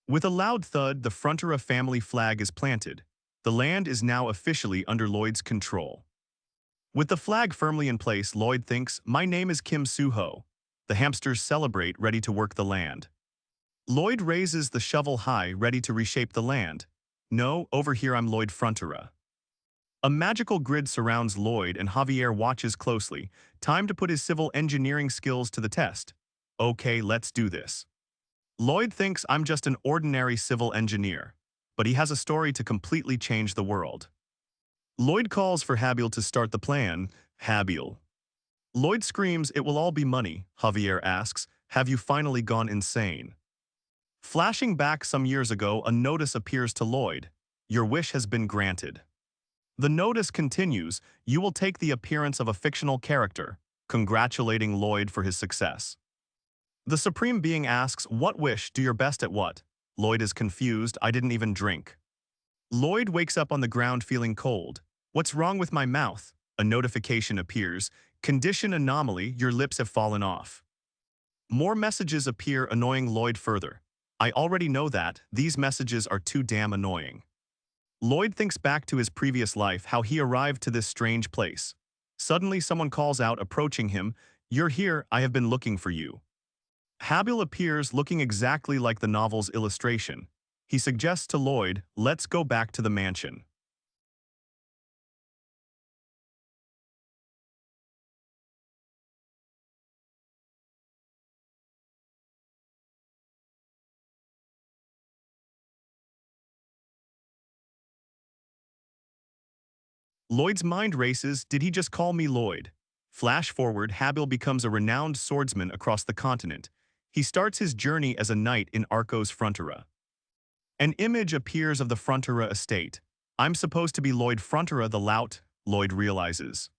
With a loud thud, the Frontera family flag is planted. The land is now officially under Lloyd's control. With the flag firmly in place, Lloyd thinks, "My name is Kim Suho." The hamsters celebrate, ready to work the land. Lloyd raises the shovel high, ready to reshape the land. "No, over here I'm Lloyd Frontera." A magical grid surrounds Lloyd and Javier watches closely. Time to put his civil engineering skills to the test. "Okay, let's do this." Lloyd thinks, "I'm just an ordinary civil engineer." But he has a story to completely change the world. Lloyd calls for Habil to start the plan. Habil. Lloyd screams, "It will all be money." Javier asks, "Have you finally gone insane?" Flashing back some years ago, a notice appears to Lloyd. "Your wish has been granted." The notice continues, "You will take the appearance of a fictional character," congratulating Lloyd for his success. The Supreme Being asks, "What wish? Do your best at what?" Lloyd is confused. "I didn't even drink." Lloyd wakes up on the ground feeling cold. "What's wrong with my mouth?" A notification appears. "Condition anomaly, your lips have fallen off." More messages appear, annoying Lloyd further. "I already know that. These messages are too damn annoying." Lloyd thinks back to his previous life, how he arrived to this strange place. Suddenly someone calls out, approaching him, "You're here, I have been looking for you." Habil appears looking exactly like the novel's illustration. He suggests to Lloyd, "Let's go back to the mansion." Lloyd's mind races. Did he just call me Lloyd? Flash forward, Habil becomes a renowned swordsman across the continent. He starts his journey as a knight in Arco's Frontera. An image appears of the Frontera estate. "I'm supposed to be Lloyd Frontera the lout," Lloyd realizes.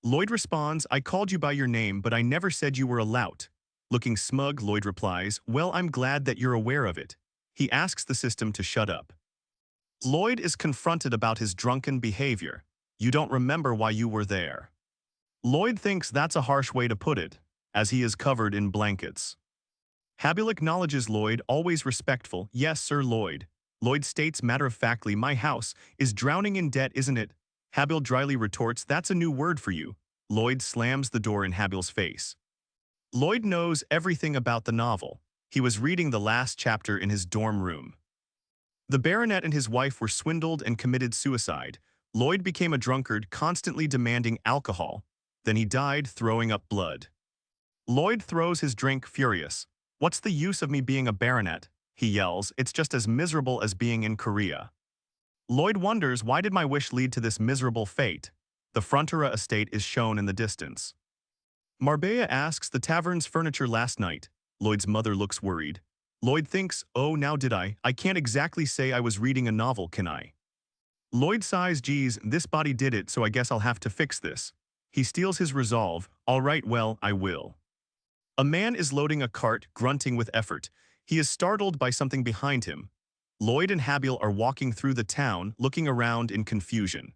Lloyd responds, "I called you by your name, but I never said you were a lout." Looking smug, Lloyd replies, "Well, I'm glad that you're aware of it." He asks the system to shut up. Lloyd is confronted about his drunken behavior. "You don't remember why you were there." Lloyd thinks that's a harsh way to put it, as he is covered in blankets. Habil acknowledges Lloyd, always respectful. "Yes, Sir Lloyd." Lloyd states matter-of-factly, "My house is drowning in debt, isn't it?" Habil dryly retorts, "That's a new word for you." Lloyd slams the door in Habil's face. Lloyd knows everything about the novel. He was reading the last chapter in his dorm room. The baronet and his wife were swindled and committed suicide. Lloyd became a drunkard, constantly demanding alcohol. Then he died, throwing up blood. Lloyd throws his drink, furious. "What's the use of me being a baronet?" he yells. "It's just as miserable as being in Korea." Lloyd wonders, why did my wish lead to this miserable fate? The Frontera estate is shown in the distance. Marbella asks, "The tavern's furniture last night." Lloyd's mother looks worried. Lloyd thinks, "Oh, now did I? I can't exactly say I was reading a novel, can I?" Lloyd sighs, "Geez, this body did it, so I guess I'll have to fix this." He steals his resolve. "All right, well, I will." A man is loading a cart, grunting with effort. He is startled by something behind him. Lloyd and Habil are walking through the town, looking around in confusion.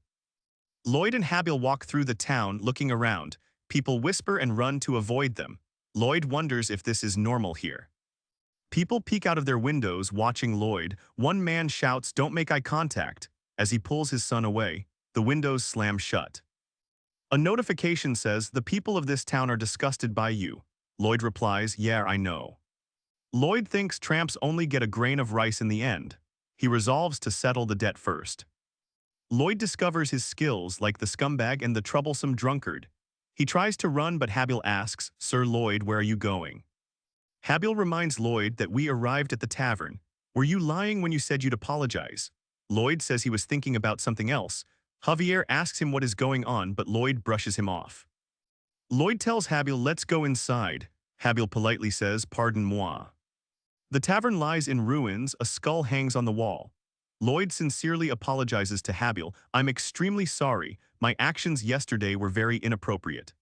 Lloyd and Habil walk through the town, looking around. People whisper and run to avoid them. Lloyd wonders if this is normal here. People peek out of their windows, watching Lloyd. One man shouts, "Don't make eye contact." As he pulls his son away, the windows slam shut. A notification says, "The people of this town are disgusted by you." Lloyd replies, "Yeah, I know." Lloyd thinks tramps only get a grain of rice in the end. He resolves to settle the debt first. Lloyd discovers his skills like the scumbag and the troublesome drunkard. He tries to run, but Habil asks, "Sir Lloyd, where are you going?" Habil reminds Lloyd that we arrived at the tavern. "Were you lying when you said you'd apologize?" Lloyd says he was thinking about something else. Javier asks him what is going on, but Lloyd brushes him off. Lloyd tells Habil, "Let's go inside." Habil politely says, "Pardon moi." The tavern lies in ruins, a skull hangs on the wall. Lloyd sincerely apologizes to Habil. "I'm extremely sorry, my actions yesterday were very inappropriate."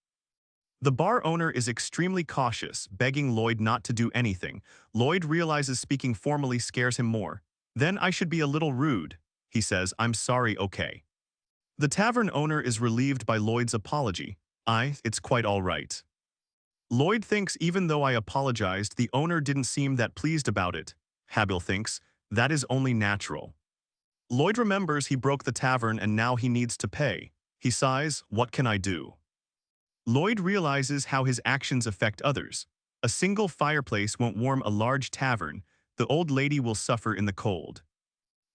The bar owner is extremely cautious, begging Lloyd not to do anything. Lloyd realizes speaking formally scares him more. "Then I should be a little rude," he says. "I'm sorry, okay." The tavern owner is relieved by Lloyd's apology. It's quite all right." Lloyd thinks, even though I apologized, the owner didn't seem that pleased about it. Habil thinks, that is only natural. Lloyd remembers he broke the tavern and now he needs to pay. He sighs, what can I do? Lloyd realizes how his actions affect others. A single fireplace won't warm a large tavern. The old lady will suffer in the cold.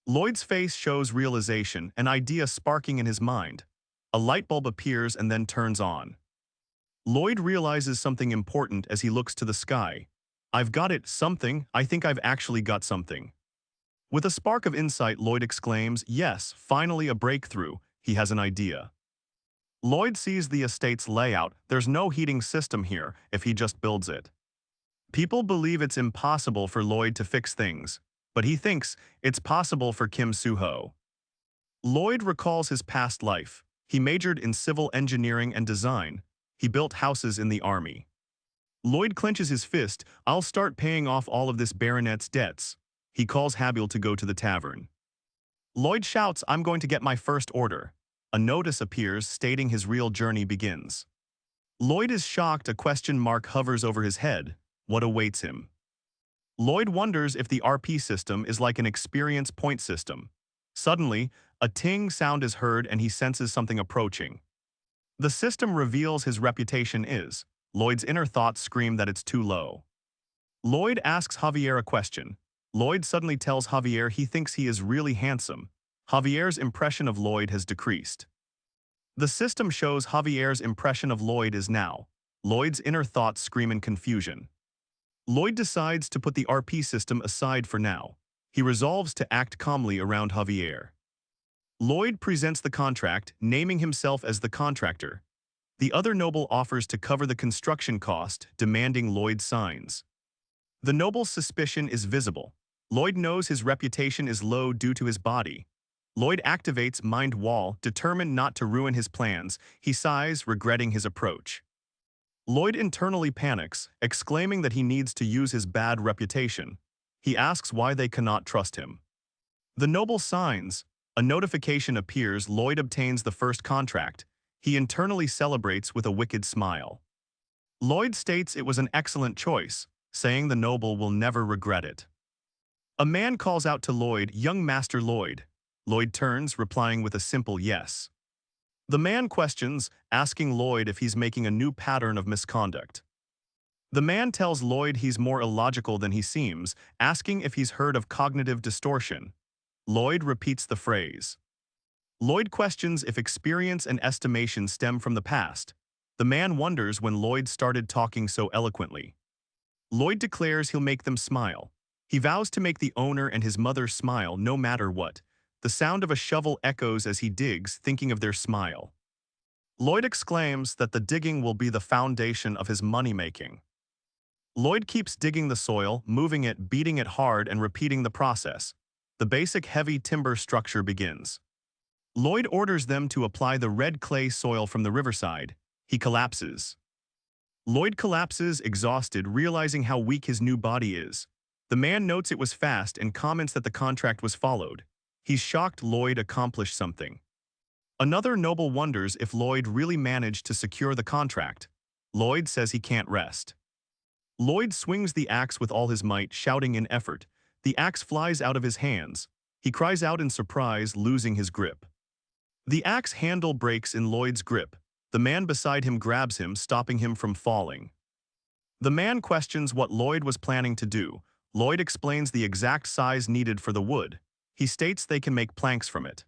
Lloyd's face shows realization, an idea sparking in his mind. A light bulb appears and then turns on. Lloyd realizes something important as he looks to the sky. I've got it, something, I think I've actually got something. With a spark of insight, Lloyd exclaims, yes, finally a breakthrough, he has an idea. Lloyd sees the estate's layout, there's no heating system here if he just builds it. People believe it's impossible for Lloyd to fix things, but he thinks it's possible for Kim Soo-ho. Lloyd recalls his past life. He majored in civil engineering and design. He built houses in the army. Lloyd clenches his fist, I'll start paying off all of this baronet's debts. He calls Habil to go to the tavern. Lloyd shouts, I'm going to get my first order. A notice appears stating his real journey begins. Lloyd is shocked, a question mark hovers over his head. What awaits him? Lloyd wonders if the RP system is like an experience point system. Suddenly, a ting sound is heard and he senses something approaching. The system reveals his reputation is. Lloyd's inner thoughts scream that it's too low. Lloyd asks Javier a question. Lloyd suddenly tells Javier he thinks he is really handsome. Javier's impression of Lloyd has decreased. The system shows Javier's impression of Lloyd is now. Lloyd's inner thoughts scream in confusion. Lloyd decides to put the RP system aside for now. He resolves to act calmly around Javier. Lloyd presents the contract, naming himself as the contractor. The other noble offers to cover the construction cost, demanding Lloyd signs. The noble's suspicion is visible. Lloyd knows his reputation is low due to his body. Lloyd activates Mind Wall, determined not to ruin his plans. He sighs, regretting his approach. Lloyd internally panics, exclaiming that he needs to use his bad reputation. He asks why they cannot trust him. The noble signs. A notification appears. Lloyd obtains the first contract. He internally celebrates with a wicked smile. Lloyd states it was an excellent choice, saying the noble will never regret it. A man calls out to Lloyd, young Master Lloyd. Lloyd turns, replying with a simple yes. The man questions, asking Lloyd if he's making a new pattern of misconduct. The man tells Lloyd he's more illogical than he seems, asking if he's heard of cognitive distortion. Lloyd repeats the phrase. Lloyd questions if experience and estimation stem from the past. The man wonders when Lloyd started talking so eloquently. Lloyd declares he'll make them smile. He vows to make the owner and his mother smile no matter what. The sound of a shovel echoes as he digs, thinking of their smile. Lloyd exclaims that the digging will be the foundation of his money-making. Lloyd keeps digging the soil, moving it, beating it hard, and repeating the process. The basic heavy timber structure begins. Lloyd orders them to apply the red clay soil from the riverside. He collapses. Lloyd collapses, exhausted, realizing how weak his new body is. The man notes it was fast and comments that the contract was followed. He's shocked Lloyd accomplished something. Another noble wonders if Lloyd really managed to secure the contract. Lloyd says he can't rest. Lloyd swings the axe with all his might, shouting in effort. The axe flies out of his hands. He cries out in surprise, losing his grip. The axe handle breaks in Lloyd's grip. The man beside him grabs him, stopping him from falling. The man questions what Lloyd was planning to do. Lloyd explains the exact size needed for the wood. He states they can make planks from it.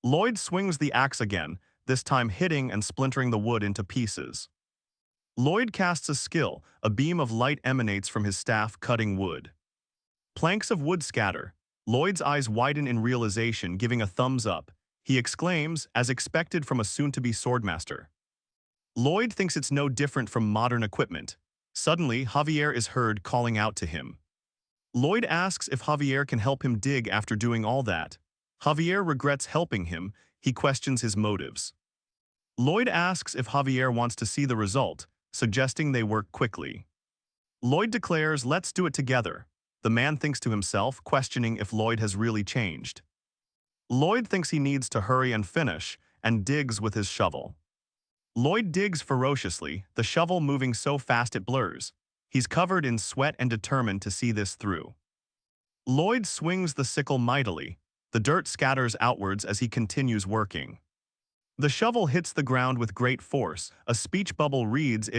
Lloyd swings the axe again, this time hitting and splintering the wood into pieces. Lloyd casts a skill. A beam of light emanates from his staff, cutting wood. Planks of wood scatter. Lloyd's eyes widen in realization, giving a thumbs up. He exclaims, as expected from a soon-to-be swordmaster. Lloyd thinks it's no different from modern equipment. Suddenly, Javier is heard calling out to him. Lloyd asks if Javier can help him dig after doing all that. Javier regrets helping him. He questions his motives. Lloyd asks if Javier wants to see the result, suggesting they work quickly. Lloyd declares, let's do it together. The man thinks to himself, questioning if Lloyd has really changed. Lloyd thinks he needs to hurry and finish, and digs with his shovel. Lloyd digs ferociously, the shovel moving so fast it blurs. He's covered in sweat and determined to see this through. Lloyd swings the sickle mightily. The dirt scatters outwards as he continues working. The shovel hits the ground with great force. A speech bubble reads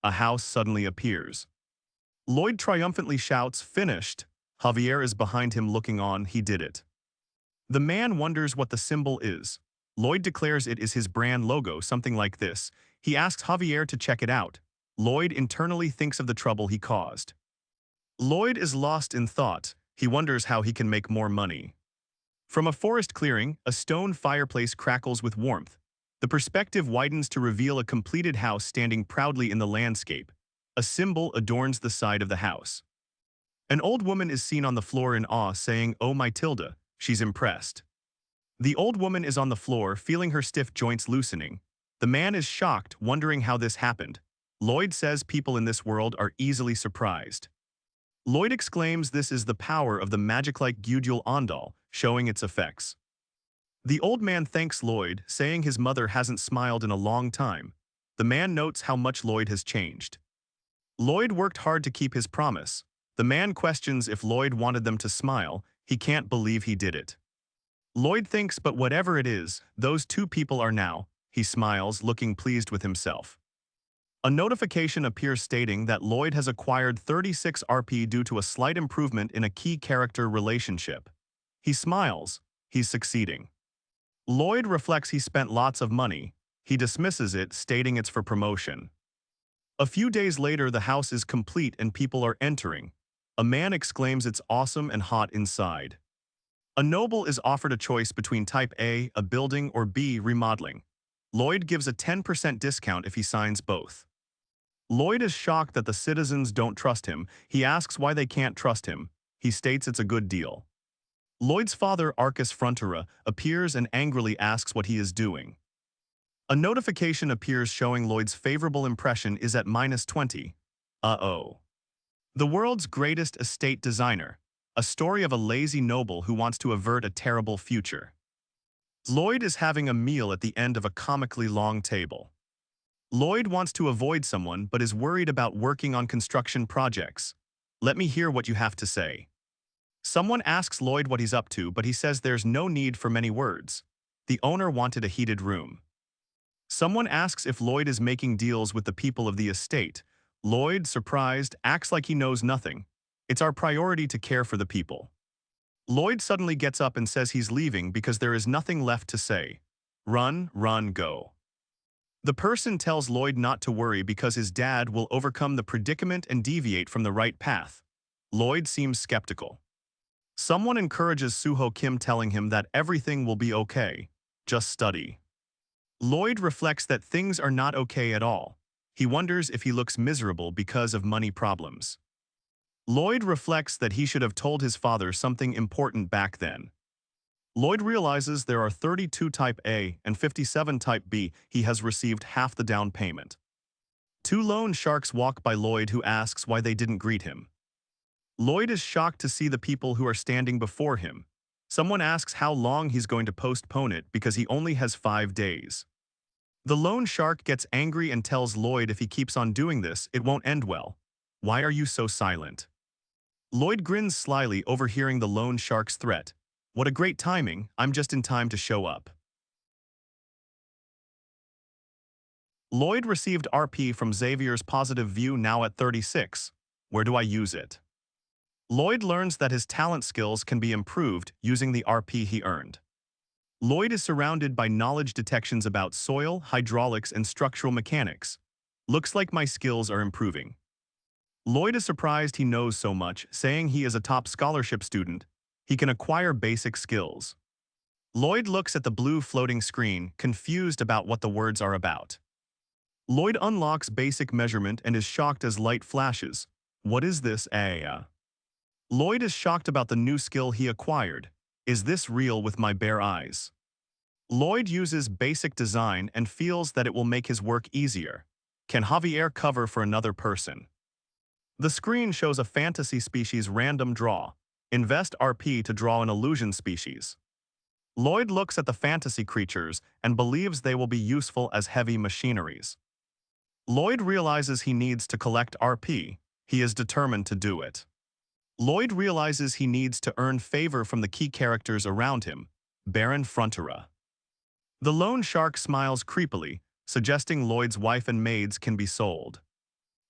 a house suddenly appears. Lloyd triumphantly shouts, "Finished!" Javier is behind him looking on. He did it. The man wonders what the symbol is. Lloyd declares it is his brand logo, something like this. He asks Javier to check it out. Lloyd internally thinks of the trouble he caused. Lloyd is lost in thought. He wonders how he can make more money. From a forest clearing, a stone fireplace crackles with warmth. The perspective widens to reveal a completed house standing proudly in the landscape. A symbol adorns the side of the house. An old woman is seen on the floor in awe, saying, "Oh, my Tilda." She's impressed. The old woman is on the floor, feeling her stiff joints loosening. The man is shocked, wondering how this happened. Lloyd says people in this world are easily surprised. Lloyd exclaims this is the power of the magic-like Gudul Ondal, showing its effects. The old man thanks Lloyd, saying his mother hasn't smiled in a long time. The man notes how much Lloyd has changed. Lloyd worked hard to keep his promise. The man questions if Lloyd wanted them to smile. He can't believe he did it. Lloyd thinks, but whatever it is, those two people are now. He smiles, looking pleased with himself. A notification appears stating that Lloyd has acquired 36 RP due to a slight improvement in a key character relationship. He smiles. He's succeeding. Lloyd reflects he spent lots of money. He dismisses it, stating it's for promotion. A few days later, the house is complete and people are entering. A man exclaims it's awesome and hot inside. A noble is offered a choice between type A, a building, or B, remodeling. Lloyd gives a 10% discount if he signs both. Lloyd is shocked that the citizens don't trust him. He asks why they can't trust him. He states it's a good deal. Lloyd's father, Arcus Frontura, appears and angrily asks what he is doing. A notification appears showing Lloyd's favorable impression is at -20. Uh-oh. The world's greatest estate designer. A story of a lazy noble who wants to avert a terrible future. Lloyd is having a meal at the end of a comically long table. Lloyd wants to avoid someone but is worried about working on construction projects. Let me hear what you have to say. Someone asks Lloyd what he's up to, but he says there's no need for many words. The owner wanted a heated room. Someone asks if Lloyd is making deals with the people of the estate. Lloyd, surprised, acts like he knows nothing. It's our priority to care for the people. Lloyd suddenly gets up and says he's leaving because there is nothing left to say. Run, run, go. The person tells Lloyd not to worry because his dad will overcome the predicament and deviate from the right path. Lloyd seems skeptical. Someone encourages Suho Kim, telling him that everything will be okay. Just study. Lloyd reflects that things are not okay at all. He wonders if he looks miserable because of money problems. Lloyd reflects that he should have told his father something important back then. Lloyd realizes there are 32 type A and 57 type B. He has received half the down payment. Two loan sharks walk by Lloyd, who asks why they didn't greet him. Lloyd is shocked to see the people who are standing before him. Someone asks how long he's going to postpone it because he only has 5 days. The loan shark gets angry and tells Lloyd if he keeps on doing this, it won't end well. Why are you so silent? Lloyd grins slyly, overhearing the loan shark's threat. What a great timing, I'm just in time to show up. Lloyd received RP from Xavier's positive view, now at 36. Where do I use it? Lloyd learns that his talent skills can be improved using the RP he earned. Lloyd is surrounded by knowledge detections about soil, hydraulics, and structural mechanics. Looks like my skills are improving. Lloyd is surprised he knows so much, saying he is a top scholarship student. He can acquire basic skills. Lloyd looks at the blue floating screen, confused about what the words are about. Lloyd unlocks basic measurement and is shocked as light flashes. What is this? Lloyd is shocked about the new skill he acquired. Is this real with my bare eyes? Lloyd uses basic design and feels that it will make his work easier. Can Javier cover for another person? The screen shows a fantasy species random draw. Invest RP to draw an illusion species. Lloyd looks at the fantasy creatures and believes they will be useful as heavy machineries. Lloyd realizes he needs to collect RP. He is determined to do it. Lloyd realizes he needs to earn favor from the key characters around him, Baron Frontera. The loan shark smiles creepily, suggesting Lloyd's wife and maids can be sold.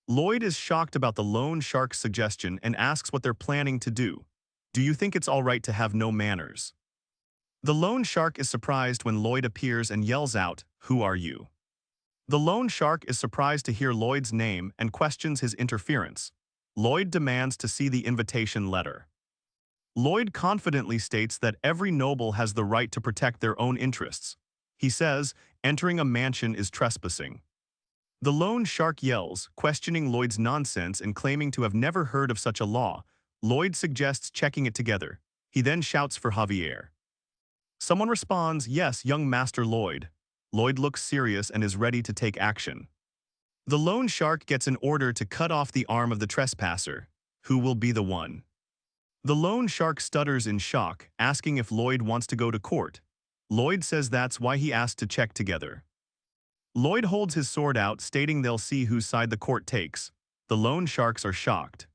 Lloyd is shocked about the loan shark's suggestion and asks what they're planning to do. Do you think it's all right to have no manners? The loan shark is surprised when Lloyd appears and yells out, "Who are you?" The loan shark is surprised to hear Lloyd's name and questions his interference. Lloyd demands to see the invitation letter. Lloyd confidently states that every noble has the right to protect their own interests. He says, entering a mansion is trespassing. The loan shark yells, questioning Lloyd's nonsense and claiming to have never heard of such a law. Lloyd suggests checking it together. He then shouts for Javier. Someone responds, "Yes, young Master Lloyd." Lloyd looks serious and is ready to take action. The loan shark gets an order to cut off the arm of the trespasser. Who will be the one? The loan shark stutters in shock, asking if Lloyd wants to go to court. Lloyd says that's why he asked to check together. Lloyd holds his sword out, stating they'll see whose side the court takes. The loan sharks are shocked.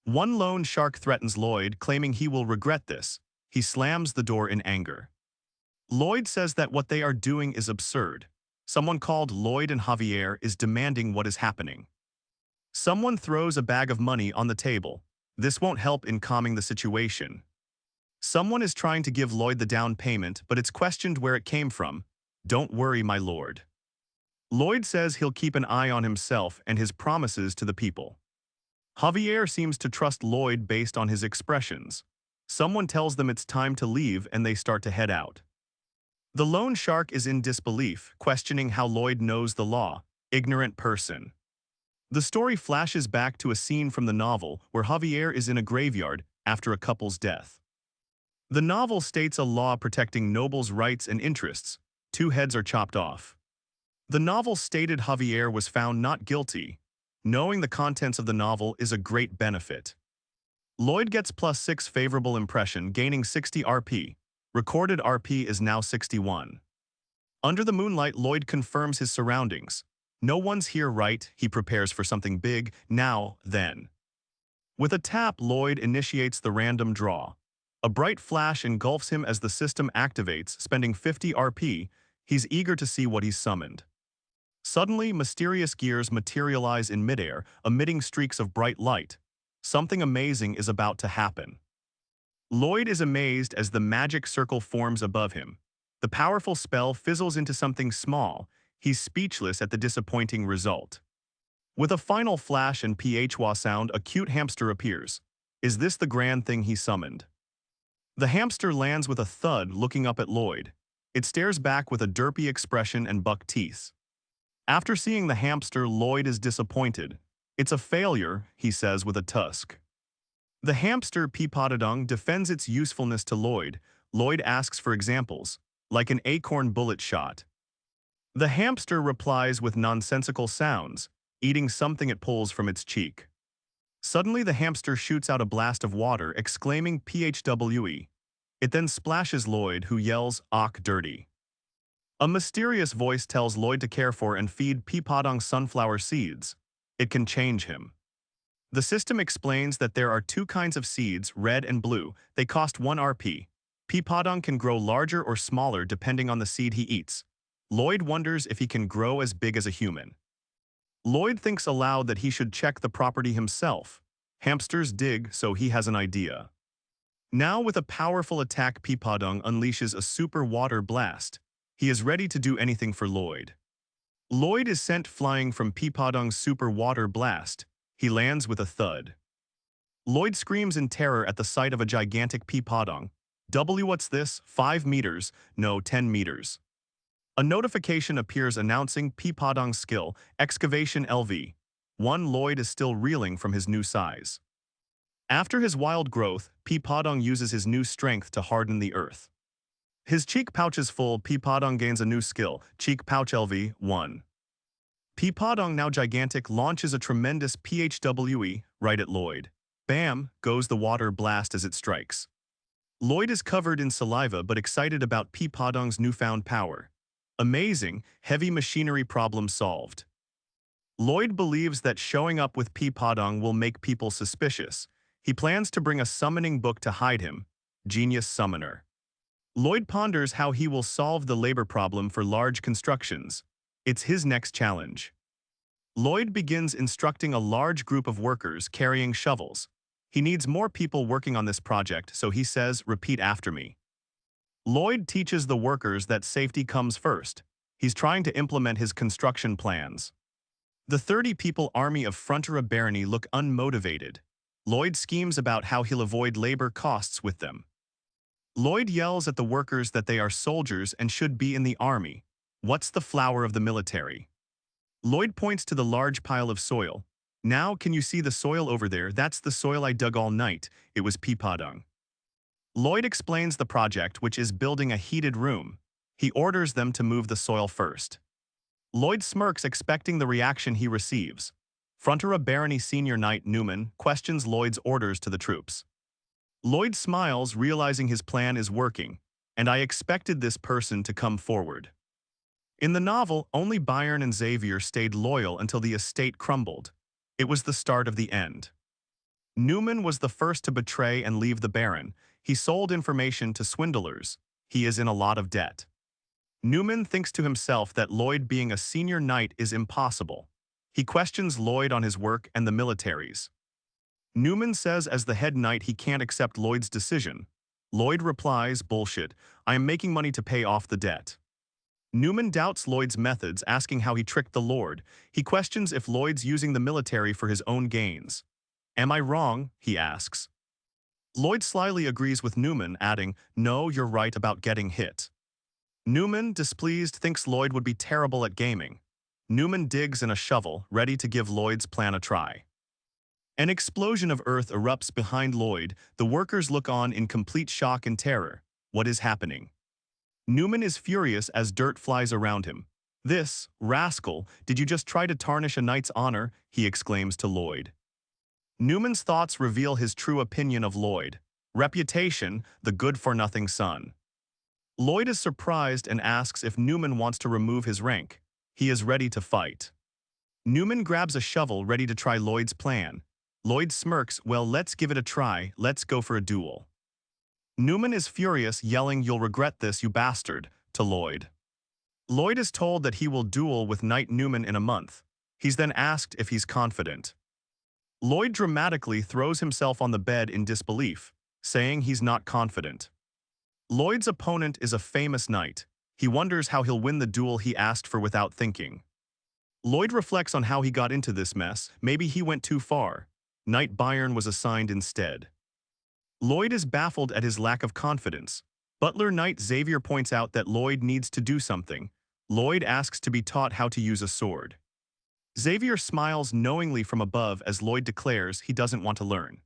One loan shark threatens Lloyd, claiming he will regret this. He slams the door in anger. Lloyd says that what they are doing is absurd. Someone called Lloyd and Javier is demanding what is happening. Someone throws a bag of money on the table. This won't help in calming the situation. Someone is trying to give Lloyd the down payment, but it's questioned where it came from. Don't worry, my lord. Lloyd says he'll keep an eye on himself and his promises to the people. Javier seems to trust Lloyd based on his expressions. Someone tells them it's time to leave and they start to head out. The loan shark is in disbelief, questioning how Lloyd knows the law. Ignorant person. The story flashes back to a scene from the novel where Javier is in a graveyard after a couple's death. The novel states a law protecting nobles' rights and interests. 2 heads are chopped off. The novel stated Javier was found not guilty. Knowing the contents of the novel is a great benefit. Lloyd gets +6 favorable impression, gaining 60 RP. Recorded RP is now 61. Under the moonlight, Lloyd confirms his surroundings. No one's here, right? He prepares for something big, now, then. With a tap, Lloyd initiates the random draw. A bright flash engulfs him as the system activates, spending 50 RP. He's eager to see what he's summoned. Suddenly, mysterious gears materialize in midair, emitting streaks of bright light. Something amazing is about to happen. Lloyd is amazed as the magic circle forms above him. The powerful spell fizzles into something small. He's speechless at the disappointing result. With a final flash and phwa sound, a cute hamster appears. Is this the grand thing he summoned? The hamster lands with a thud, looking up at Lloyd. It stares back with a derpy expression and buck teeth. After seeing the hamster, Lloyd is disappointed. It's a failure, he says with a tusk. The hamster Peepodadong defends its usefulness to Lloyd. Lloyd asks for examples, like an acorn bullet shot. The hamster replies with nonsensical sounds, eating something it pulls from its cheek. Suddenly the hamster shoots out a blast of water, exclaiming PHWE. It then splashes Lloyd, who yells, "Ack dirty." A mysterious voice tells Lloyd to care for and feed Peepodong sunflower seeds. It can change him. The system explains that there are 2 kinds of seeds, red and blue. They cost 1 RP. Peepodong can grow larger or smaller depending on the seed he eats. Lloyd wonders if he can grow as big as a human. Lloyd thinks aloud that he should check the property himself. Hamsters dig, so he has an idea. Now with a powerful attack, Peepodong unleashes a super water blast. He is ready to do anything for Lloyd. Lloyd is sent flying from Peepodong's super water blast. He lands with a thud. Lloyd screams in terror at the sight of a gigantic Peepodong. What's this? 5 meters? No, 10 meters. A notification appears announcing Peepodong's skill, Excavation LV. 1. Lloyd is still reeling from his new size. After his wild growth, Peepodong uses his new strength to harden the earth. His cheek pouch is full. Peepodong gains a new skill, Cheek Pouch LV 1. Peepodong, now gigantic, launches a tremendous PHWE right at Lloyd. Bam! Goes the water blast as it strikes. Lloyd is covered in saliva but excited about Peepodong's newfound power. Amazing, heavy machinery problem solved. Lloyd believes that showing up with Peepodong will make people suspicious. He plans to bring a summoning book to hide him. Genius summoner. Lloyd ponders how he will solve the labor problem for large constructions. It's his next challenge. Lloyd begins instructing a large group of workers carrying shovels. He needs more people working on this project, so he says, "Repeat after me." Lloyd teaches the workers that safety comes first. He's trying to implement his construction plans. The 30-people army of Frontera Barony look unmotivated. Lloyd schemes about how he'll avoid labor costs with them. Lloyd yells at the workers that they are soldiers and should be in the army. What's the flower of the military? Lloyd points to the large pile of soil. Now, can you see the soil over there? That's the soil I dug all night. It was peapaw dung. Lloyd explains the project, which is building a heated room. He orders them to move the soil first. Lloyd smirks, expecting the reaction he receives. Frontera Barony Senior Knight Newman questions Lloyd's orders to the troops. Lloyd smiles, realizing his plan is working, and I expected this person to come forward. In the novel, only Byron and Xavier stayed loyal until the estate crumbled. It was the start of the end. Newman was the first to betray and leave the Baron. He sold information to swindlers. He is in a lot of debt. Newman thinks to himself that Lloyd being a senior knight is impossible. He questions Lloyd on his work and the militaries. Newman says as the head knight he can't accept Lloyd's decision. Lloyd replies, "Bullshit, I am making money to pay off the debt." Newman doubts Lloyd's methods, asking how he tricked the Lord. He questions if Lloyd's using the military for his own gains. "Am I wrong?" he asks. Lloyd slyly agrees with Newman, adding, "No, you're right about getting hit." Newman, displeased, thinks Lloyd would be terrible at gaming. Newman digs in a shovel, ready to give Lloyd's plan a try. An explosion of earth erupts behind Lloyd. The workers look on in complete shock and terror. What is happening? Newman is furious as dirt flies around him. "This, rascal, did you just try to tarnish a knight's honor?" he exclaims to Lloyd. Newman's thoughts reveal his true opinion of Lloyd. Reputation, the good-for-nothing son. Lloyd is surprised and asks if Newman wants to remove his rank. He is ready to fight. Newman grabs a shovel, ready to try Lloyd's plan. Lloyd smirks, "Well, let's give it a try, let's go for a duel." Newman is furious, yelling, "You'll regret this, you bastard," to Lloyd. Lloyd is told that he will duel with Knight Newman in a month. He's then asked if he's confident. Lloyd dramatically throws himself on the bed in disbelief, saying he's not confident. Lloyd's opponent is a famous knight. He wonders how he'll win the duel he asked for without thinking. Lloyd reflects on how he got into this mess. Maybe he went too far. Knight Byron was assigned instead. Lloyd is baffled at his lack of confidence. Butler Knight Xavier points out that Lloyd needs to do something. Lloyd asks to be taught how to use a sword. Xavier smiles knowingly from above as Lloyd declares he doesn't want to learn.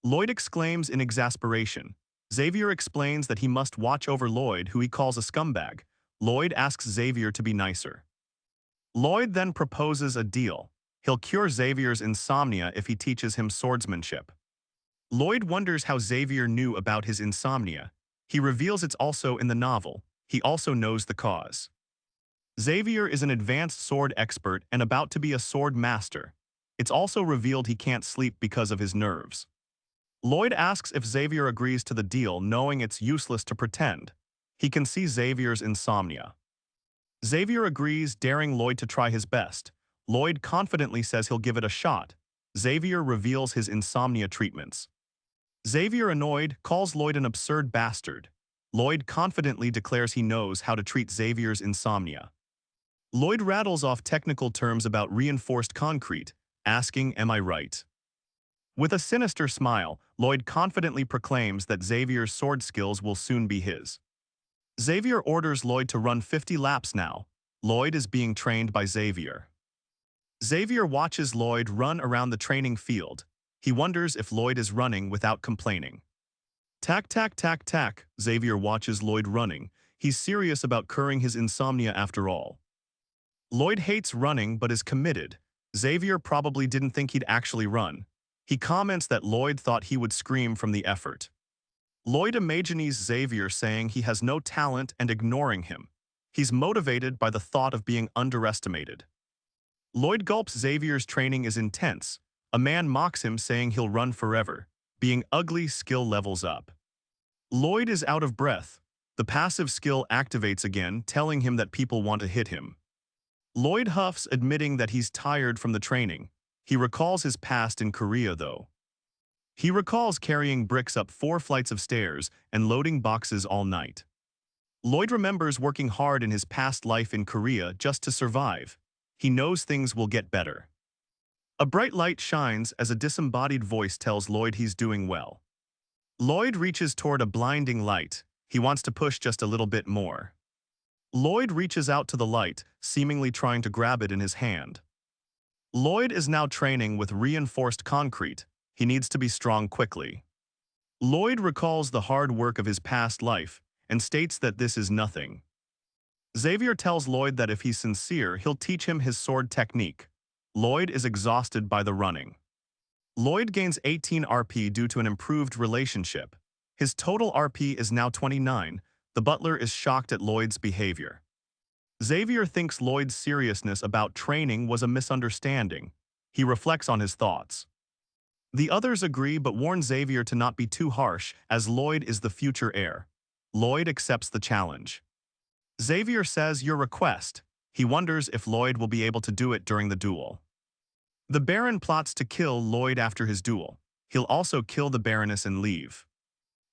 Lloyd exclaims in exasperation. Xavier explains that he must watch over Lloyd, who he calls a scumbag. Lloyd asks Xavier to be nicer. Lloyd then proposes a deal. He'll cure Xavier's insomnia if he teaches him swordsmanship. Lloyd wonders how Xavier knew about his insomnia. He reveals it's also in the novel. He also knows the cause. Xavier is an advanced sword expert and about to be a sword master. It's also revealed he can't sleep because of his nerves. Lloyd asks if Xavier agrees to the deal, knowing it's useless to pretend. He can see Xavier's insomnia. Xavier agrees, daring Lloyd to try his best. Lloyd confidently says he'll give it a shot. Xavier reveals his insomnia treatments. Xavier, annoyed, calls Lloyd an absurd bastard. Lloyd confidently declares he knows how to treat Xavier's insomnia. Lloyd rattles off technical terms about reinforced concrete, asking, "Am I right?" With a sinister smile, Lloyd confidently proclaims that Xavier's sword skills will soon be his. Xavier orders Lloyd to run 50 laps now. Lloyd is being trained by Xavier. Xavier watches Lloyd run around the training field. He wonders if Lloyd is running without complaining. Tack, tack, tack, tack. Xavier watches Lloyd running. He's serious about curing his insomnia after all. Lloyd hates running but is committed. Xavier probably didn't think he'd actually run. He comments that Lloyd thought he would scream from the effort. Lloyd imagines Xavier saying he has no talent and ignoring him. He's motivated by the thought of being underestimated. Lloyd gulps. Xavier's training is intense. A man mocks him, saying he'll run forever. Being ugly skill levels up. Lloyd is out of breath. The passive skill activates again, telling him that people want to hit him. Lloyd huffs, admitting that he's tired from the training. He recalls his past in Korea, though. He recalls carrying bricks up 4 flights of stairs and loading boxes all night. Lloyd remembers working hard in his past life in Korea just to survive. He knows things will get better. A bright light shines as a disembodied voice tells Lloyd he's doing well. Lloyd reaches toward a blinding light. He wants to push just a little bit more. Lloyd reaches out to the light, seemingly trying to grab it in his hand. Lloyd is now training with reinforced concrete. He needs to be strong quickly. Lloyd recalls the hard work of his past life and states that this is nothing. Xavier tells Lloyd that if he's sincere, he'll teach him his sword technique. Lloyd is exhausted by the running. Lloyd gains 18 RP due to an improved relationship. His total RP is now 29. The butler is shocked at Lloyd's behavior. Xavier thinks Lloyd's seriousness about training was a misunderstanding. He reflects on his thoughts. The others agree but warn Xavier to not be too harsh, as Lloyd is the future heir. Lloyd accepts the challenge. Xavier says, "Your request." He wonders if Lloyd will be able to do it during the duel. The Baron plots to kill Lloyd after his duel. He'll also kill the Baroness and leave.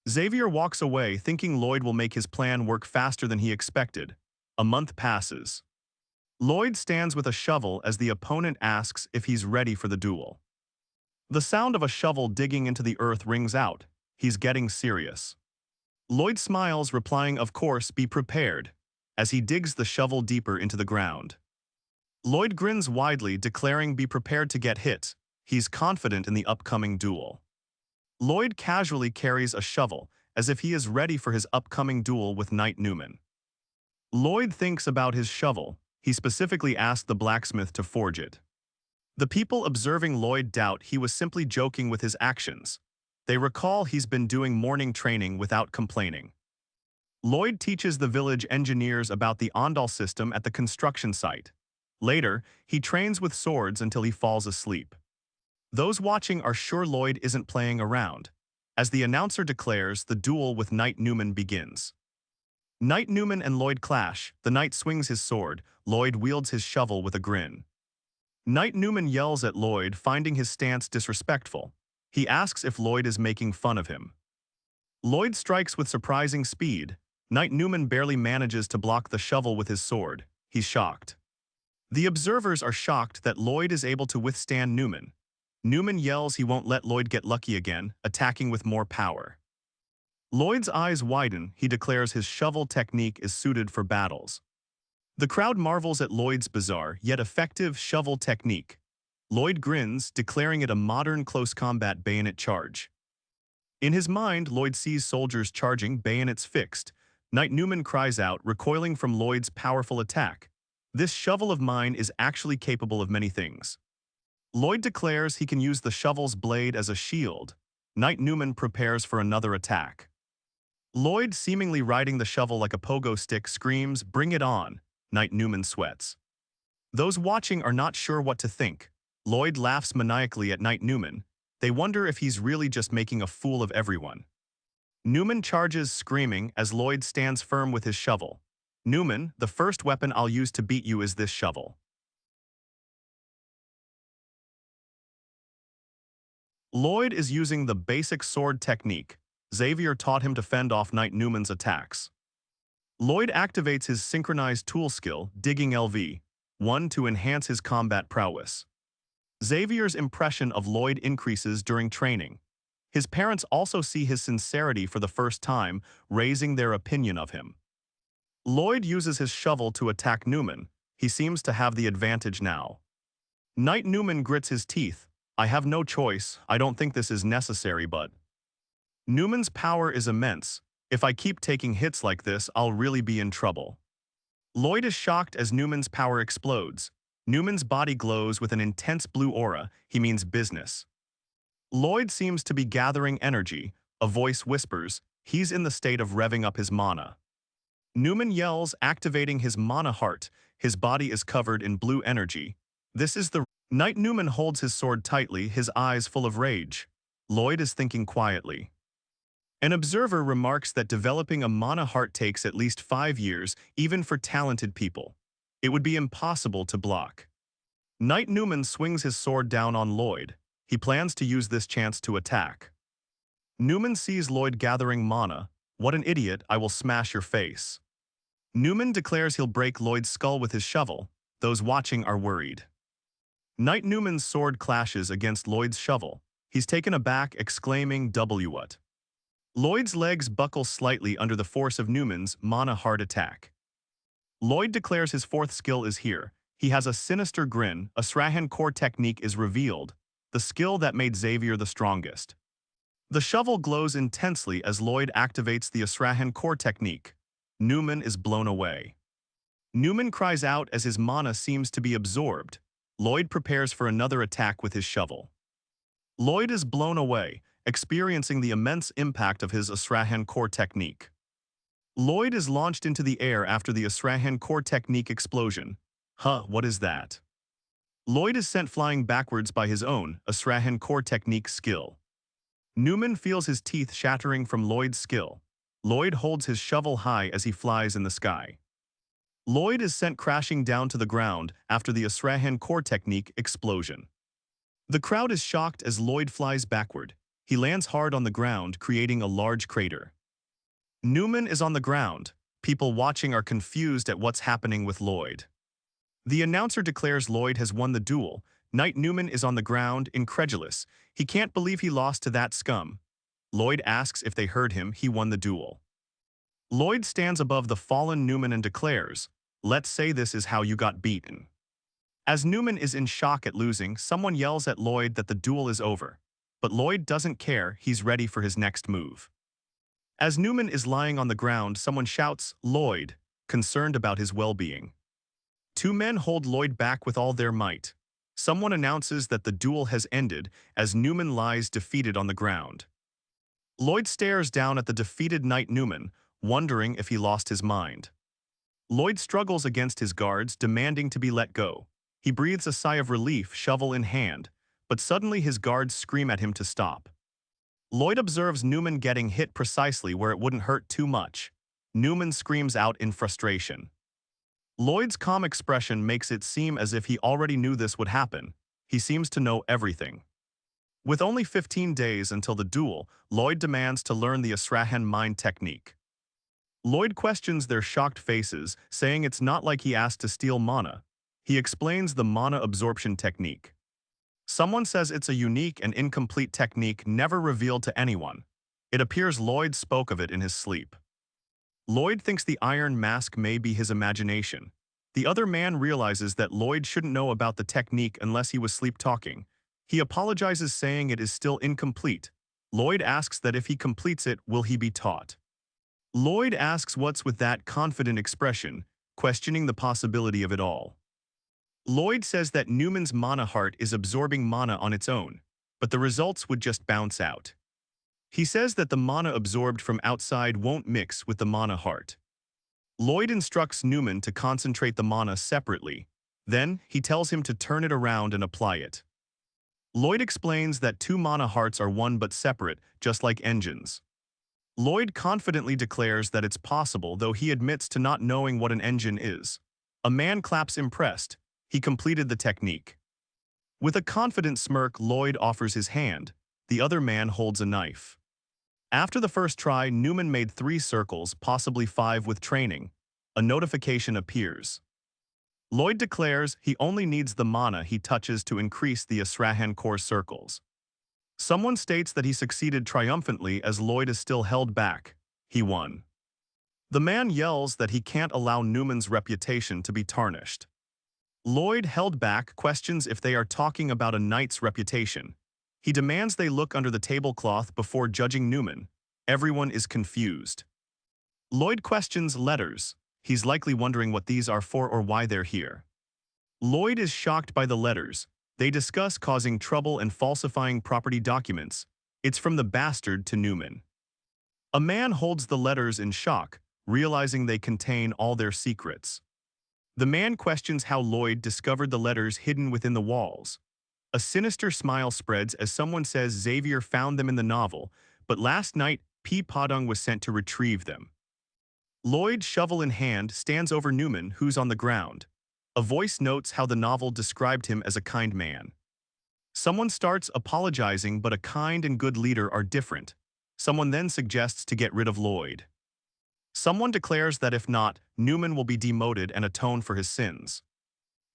Xavier walks away, thinking Lloyd will make his plan work faster than he expected. A month passes. Lloyd stands with a shovel as the opponent asks if he's ready for the duel. The sound of a shovel digging into the earth rings out. He's getting serious. Lloyd smiles, replying, "Of course, be prepared," as he digs the shovel deeper into the ground. Lloyd grins widely, declaring, "Be prepared to get hit." He's confident in the upcoming duel. Lloyd casually carries a shovel, as if he is ready for his upcoming duel with Knight Newman. Lloyd thinks about his shovel. He specifically asked the blacksmith to forge it. The people observing Lloyd doubt he was simply joking with his actions. They recall he's been doing morning training without complaining. Lloyd teaches the village engineers about the Ondal system at the construction site. Later, he trains with swords until he falls asleep. Those watching are sure Lloyd isn't playing around. As the announcer declares, the duel with Knight Newman begins. Knight Newman and Lloyd clash. The knight swings his sword. Lloyd wields his shovel with a grin. Knight Newman yells at Lloyd, finding his stance disrespectful. He asks if Lloyd is making fun of him. Lloyd strikes with surprising speed. Knight Newman barely manages to block the shovel with his sword. He's shocked. The observers are shocked that Lloyd is able to withstand Newman. Newman yells he won't let Lloyd get lucky again, attacking with more power. Lloyd's eyes widen. He declares his shovel technique is suited for battles. The crowd marvels at Lloyd's bizarre yet effective shovel technique. Lloyd grins, declaring it a modern close combat bayonet charge. In his mind, Lloyd sees soldiers charging, bayonets fixed. Knight Newman cries out, recoiling from Lloyd's powerful attack. "This shovel of mine is actually capable of many things." Lloyd declares he can use the shovel's blade as a shield. Knight Newman prepares for another attack. Lloyd, seemingly riding the shovel like a pogo stick, screams, "Bring it on!" Knight Newman sweats. Those watching are not sure what to think. Lloyd laughs maniacally at Knight Newman. They wonder if he's really just making a fool of everyone. Newman charges, screaming, as Lloyd stands firm with his shovel. "Newman, the first weapon I'll use to beat you is this shovel." Lloyd is using the basic sword technique. Xavier taught him to fend off Knight Newman's attacks. Lloyd activates his synchronized tool skill, digging LV1, to enhance his combat prowess. Xavier's impression of Lloyd increases during training. His parents also see his sincerity for the first time, raising their opinion of him. Lloyd uses his shovel to attack Newman. He seems to have the advantage now. Knight Newman grits his teeth. "I have no choice. I don't think this is necessary, but..." Newman's power is immense. "If I keep taking hits like this, I'll really be in trouble." Lloyd is shocked as Newman's power explodes. Newman's body glows with an intense blue aura. He means business. Lloyd seems to be gathering energy. A voice whispers, he's in the state of revving up his mana. Newman yells, activating his mana heart. His body is covered in blue energy. This is the... Knight Newman holds his sword tightly, his eyes full of rage. Lloyd is thinking quietly. An observer remarks that developing a mana heart takes at least 5 years, even for talented people. It would be impossible to block. Knight Newman swings his sword down on Lloyd. He plans to use this chance to attack. Newman sees Lloyd gathering mana. "What an idiot, I will smash your face." Newman declares he'll break Lloyd's skull with his shovel. Those watching are worried. Knight Newman's sword clashes against Lloyd's shovel. He's taken aback, exclaiming, "W what?" Lloyd's legs buckle slightly under the force of Newman's mana heart attack. Lloyd declares his fourth skill is here. He has a sinister grin. Asurahan core technique is revealed, the skill that made Xavier the strongest. The shovel glows intensely as Lloyd activates the Asurahan core technique. Newman is blown away. Newman cries out as his mana seems to be absorbed. Lloyd prepares for another attack with his shovel. Lloyd is blown away, experiencing the immense impact of his Asurahan core technique. Lloyd is launched into the air after the Asurahan core technique explosion. What is that? Lloyd is sent flying backwards by his own Asurahan core technique skill. Newman feels his teeth shattering from Lloyd's skill. Lloyd holds his shovel high as he flies in the sky. Lloyd is sent crashing down to the ground after the Asurahan core technique explosion. The crowd is shocked as Lloyd flies backward. He lands hard on the ground, creating a large crater. Newman is on the ground. People watching are confused at what's happening with Lloyd. The announcer declares Lloyd has won the duel. Knight Newman is on the ground, incredulous. He can't believe he lost to that scum. Lloyd asks if they heard him. He won the duel. Lloyd stands above the fallen Newman and declares, "Let's say this is how you got beaten." As Newman is in shock at losing, someone yells at Lloyd that the duel is over. But Lloyd doesn't care, he's ready for his next move. As Newman is lying on the ground, someone shouts, "Lloyd," concerned about his well-being. Two men hold Lloyd back with all their might. Someone announces that the duel has ended as Newman lies defeated on the ground. Lloyd stares down at the defeated Knight Newman, wondering if he lost his mind. Lloyd struggles against his guards, demanding to be let go. He breathes a sigh of relief, shovel in hand, but suddenly his guards scream at him to stop. Lloyd observes Newman getting hit precisely where it wouldn't hurt too much. Newman screams out in frustration. Lloyd's calm expression makes it seem as if he already knew this would happen. He seems to know everything. With only 15 days until the duel, Lloyd demands to learn the Asurahan mind technique. Lloyd questions their shocked faces, saying it's not like he asked to steal mana. He explains the mana absorption technique. Someone says it's a unique and incomplete technique never revealed to anyone. It appears Lloyd spoke of it in his sleep. Lloyd thinks the iron mask may be his imagination. The other man realizes that Lloyd shouldn't know about the technique unless he was sleep-talking. He apologizes, saying it is still incomplete. Lloyd asks that if he completes it, will he be taught? Lloyd asks what's with that confident expression, questioning the possibility of it all. Lloyd says that Newman's mana heart is absorbing mana on its own, but the results would just bounce out. He says that the mana absorbed from outside won't mix with the mana heart. Lloyd instructs Newman to concentrate the mana separately. Then, he tells him to turn it around and apply it. Lloyd explains that two mana hearts are one but separate, just like engines. Lloyd confidently declares that it's possible, though he admits to not knowing what an engine is. A man claps impressed. He completed the technique. With a confident smirk, Lloyd offers his hand. The other man holds a knife. After the first try, Newman made 3 circles, possibly 5 with training. A notification appears. Lloyd declares he only needs the mana he touches to increase the Asurahan core circles. Someone states that he succeeded triumphantly as Lloyd is still held back. He won. The man yells that he can't allow Newman's reputation to be tarnished. Lloyd, held back, questions if they are talking about a knight's reputation. He demands they look under the tablecloth before judging Newman. Everyone is confused. Lloyd questions letters. He's likely wondering what these are for or why they're here. Lloyd is shocked by the letters. They discuss causing trouble and falsifying property documents. It's from the bastard to Newman. A man holds the letters in shock, realizing they contain all their secrets. The man questions how Lloyd discovered the letters hidden within the walls. A sinister smile spreads as someone says Xavier found them in the novel, but last night P. Podung was sent to retrieve them. Lloyd, shovel in hand, stands over Newman, who's on the ground. A voice notes how the novel described him as a kind man. Someone starts apologizing, but a kind and good leader are different. Someone then suggests to get rid of Lloyd. Someone declares that if not, Newman will be demoted and atone for his sins.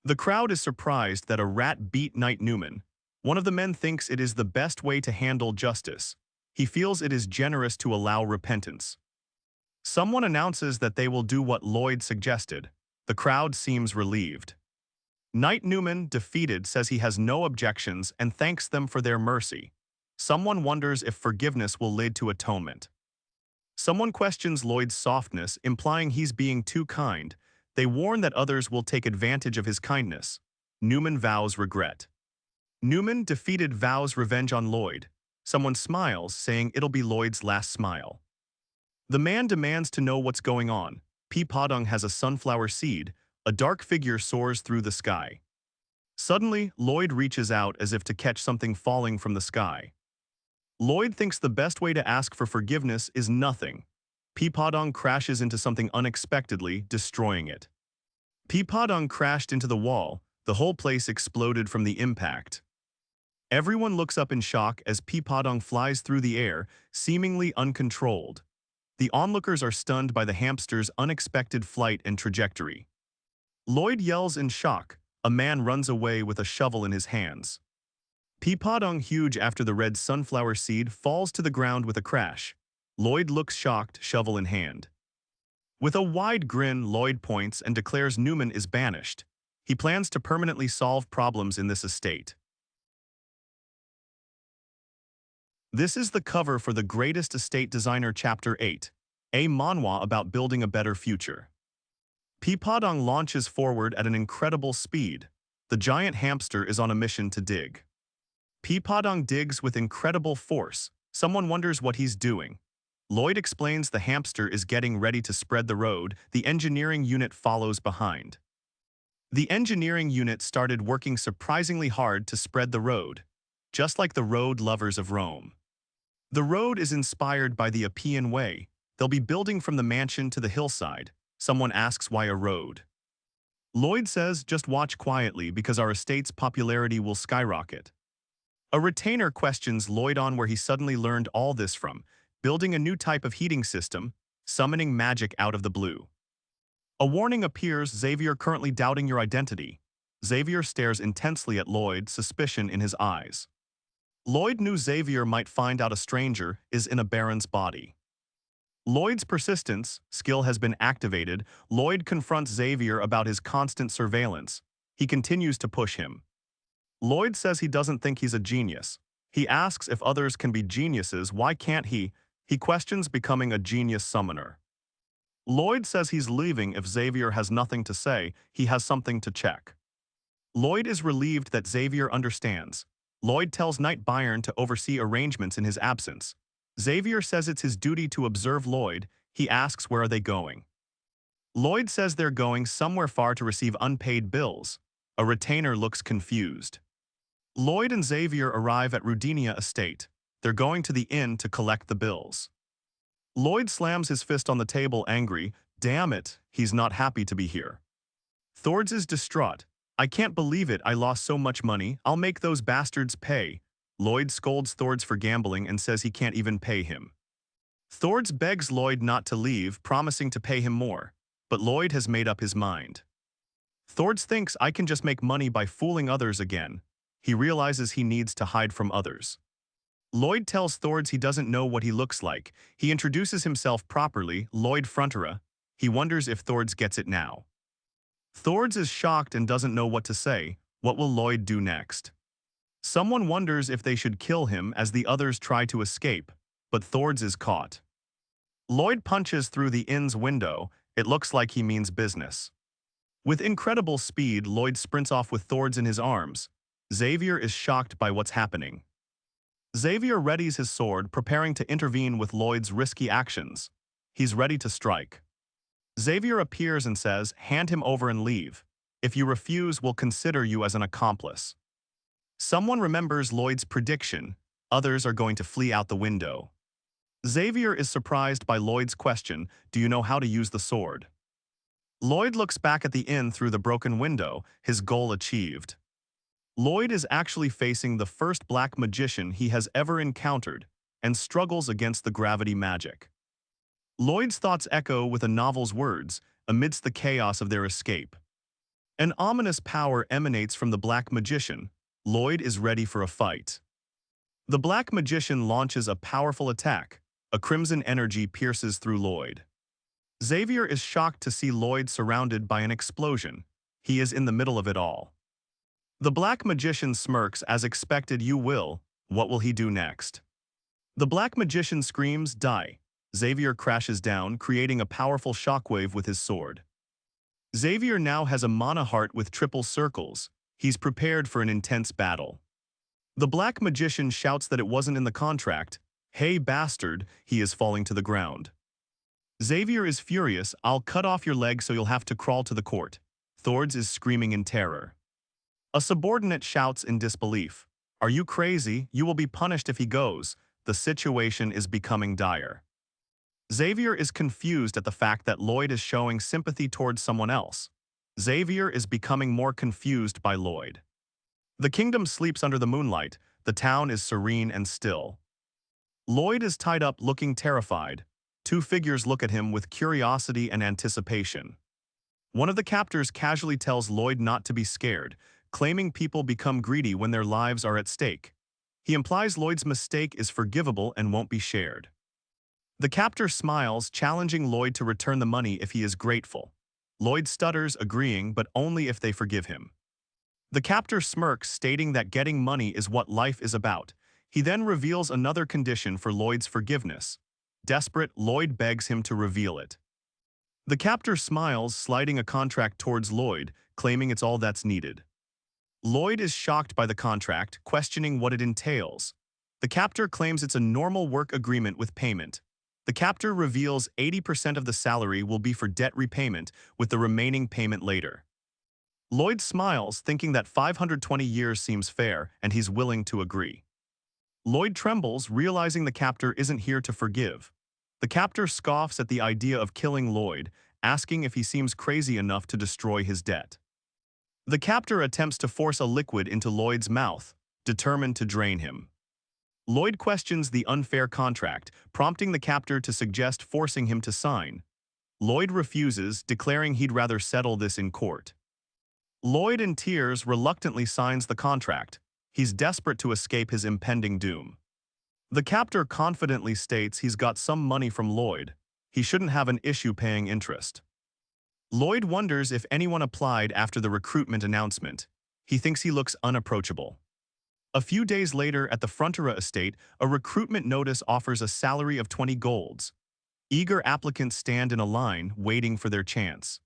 The crowd is surprised that a rat beat Knight Newman. One of the men thinks it is the best way to handle justice. He feels it is generous to allow repentance. Someone announces that they will do what Lloyd suggested. The crowd seems relieved. Knight Newman, defeated, says he has no objections and thanks them for their mercy. Someone wonders if forgiveness will lead to atonement. Someone questions Lloyd's softness, implying he's being too kind. They warn that others will take advantage of his kindness. Newman vows regret. Newman, defeated, vows revenge on Lloyd. Someone smiles, saying it'll be Lloyd's last smile. The man demands to know what's going on. P. Podung has a sunflower seed. A dark figure soars through the sky. Suddenly, Lloyd reaches out as if to catch something falling from the sky. Lloyd thinks the best way to ask for forgiveness is nothing. P. Podung crashes into something unexpectedly, destroying it. P. Podung crashed into the wall. The whole place exploded from the impact. Everyone looks up in shock as P. Podung flies through the air, seemingly uncontrolled. The onlookers are stunned by the hamster's unexpected flight and trajectory. Lloyd yells in shock. A man runs away with a shovel in his hands. P. Podung, huge after the red sunflower seed, falls to the ground with a crash. Lloyd looks shocked, shovel in hand. With a wide grin, Lloyd points and declares Newman is banished. He plans to permanently solve problems in this estate. This is the cover for The Greatest Estate Designer Chapter 8, a manhwa about building a better future. P. Podung launches forward at an incredible speed. The giant hamster is on a mission to dig. P. Podung digs with incredible force. Someone wonders what he's doing. Lloyd explains the hamster is getting ready to spread the road. The engineering unit follows behind. The engineering unit started working surprisingly hard to spread the road, just like the road lovers of Rome. The road is inspired by the Appian Way. They'll be building from the mansion to the hillside. Someone asks why a road. Lloyd says just watch quietly because our estate's popularity will skyrocket. A retainer questions Lloyd on where he suddenly learned all this from, building a new type of heating system, summoning magic out of the blue. A warning appears, Xavier currently doubting your identity. Xavier stares intensely at Lloyd, suspicion in his eyes. Lloyd knew Xavier might find out a stranger is in a baron's body. Lloyd's persistence, skill has been activated. Lloyd confronts Xavier about his constant surveillance. He continues to push him. Lloyd says he doesn't think he's a genius. He asks if others can be geniuses, why can't he? He questions becoming a genius summoner. Lloyd says he's leaving if Xavier has nothing to say, he has something to check. Lloyd is relieved that Xavier understands. Lloyd tells Knight Byron to oversee arrangements in his absence. Xavier says it's his duty to observe Lloyd. He asks where are they going. Lloyd says they're going somewhere far to receive unpaid bills. A retainer looks confused. Lloyd and Xavier arrive at Rudinia Estate. They're going to the inn to collect the bills. Lloyd slams his fist on the table, angry. Damn it, he's not happy to be here. Thords is distraught. I can't believe it, I lost so much money, I'll make those bastards pay. Lloyd scolds Thords for gambling and says he can't even pay him. Thords begs Lloyd not to leave, promising to pay him more. But Lloyd has made up his mind. Thords thinks I can just make money by fooling others again. He realizes he needs to hide from others. Lloyd tells Thords he doesn't know what he looks like. He introduces himself properly, Lloyd Frontera. He wonders if Thords gets it now. Thords is shocked and doesn't know what to say. What will Lloyd do next? Someone wonders if they should kill him as the others try to escape, but Thords is caught. Lloyd punches through the inn's window. It looks like he means business. With incredible speed, Lloyd sprints off with Thords in his arms. Xavier is shocked by what's happening. Xavier readies his sword, preparing to intervene with Lloyd's risky actions. He's ready to strike. Xavier appears and says, hand him over and leave. If you refuse, we'll consider you as an accomplice. Someone remembers Lloyd's prediction. Others are going to flee out the window. Xavier is surprised by Lloyd's question, "Do you know how to use the sword?" Lloyd looks back at the inn through the broken window, his goal achieved. Lloyd is actually facing the first black magician he has ever encountered and struggles against the gravity magic. Lloyd's thoughts echo with a novel's words amidst the chaos of their escape. An ominous power emanates from the black magician. Lloyd is ready for a fight. The black magician launches a powerful attack. A crimson energy pierces through Lloyd. Xavier is shocked to see Lloyd surrounded by an explosion. He is in the middle of it all. The black magician smirks as expected. "You will. What will he do next?" The black magician screams, "Die." Xavier crashes down, creating a powerful shockwave with his sword. Xavier now has a mana heart with triple circles. He's prepared for an intense battle. The black magician shouts that it wasn't in the contract. "Hey, bastard," he is falling to the ground. Xavier is furious. "I'll cut off your leg so you'll have to crawl to the court." Thords is screaming in terror. A subordinate shouts in disbelief. "Are you crazy? You will be punished if he goes." The situation is becoming dire. Xavier is confused at the fact that Lloyd is showing sympathy towards someone else. Xavier is becoming more confused by Lloyd. The kingdom sleeps under the moonlight. The town is serene and still. Lloyd is tied up looking terrified. Two figures look at him with curiosity and anticipation. One of the captors casually tells Lloyd not to be scared, claiming people become greedy when their lives are at stake. He implies Lloyd's mistake is forgivable and won't be shared. The captor smiles, challenging Lloyd to return the money if he is grateful. Lloyd stutters, agreeing, but only if they forgive him. The captor smirks, stating that getting money is what life is about. He then reveals another condition for Lloyd's forgiveness. Desperate, Lloyd begs him to reveal it. The captor smiles, sliding a contract towards Lloyd, claiming it's all that's needed. Lloyd is shocked by the contract, questioning what it entails. The captor claims it's a normal work agreement with payment. The captor reveals 80% of the salary will be for debt repayment, with the remaining payment later. Lloyd smiles, thinking that 520 years seems fair, and he's willing to agree. Lloyd trembles, realizing the captor isn't here to forgive. The captor scoffs at the idea of killing Lloyd, asking if he seems crazy enough to destroy his debt. The captor attempts to force a liquid into Lloyd's mouth, determined to drain him. Lloyd questions the unfair contract, prompting the captor to suggest forcing him to sign. Lloyd refuses, declaring he'd rather settle this in court. Lloyd, in tears, reluctantly signs the contract. He's desperate to escape his impending doom. The captor confidently states he's got some money from Lloyd. He shouldn't have an issue paying interest. Lloyd wonders if anyone applied after the recruitment announcement. He thinks he looks unapproachable. A few days later, at the Frontera estate, a recruitment notice offers a salary of 20 golds. Eager applicants stand in a line, waiting for their chance.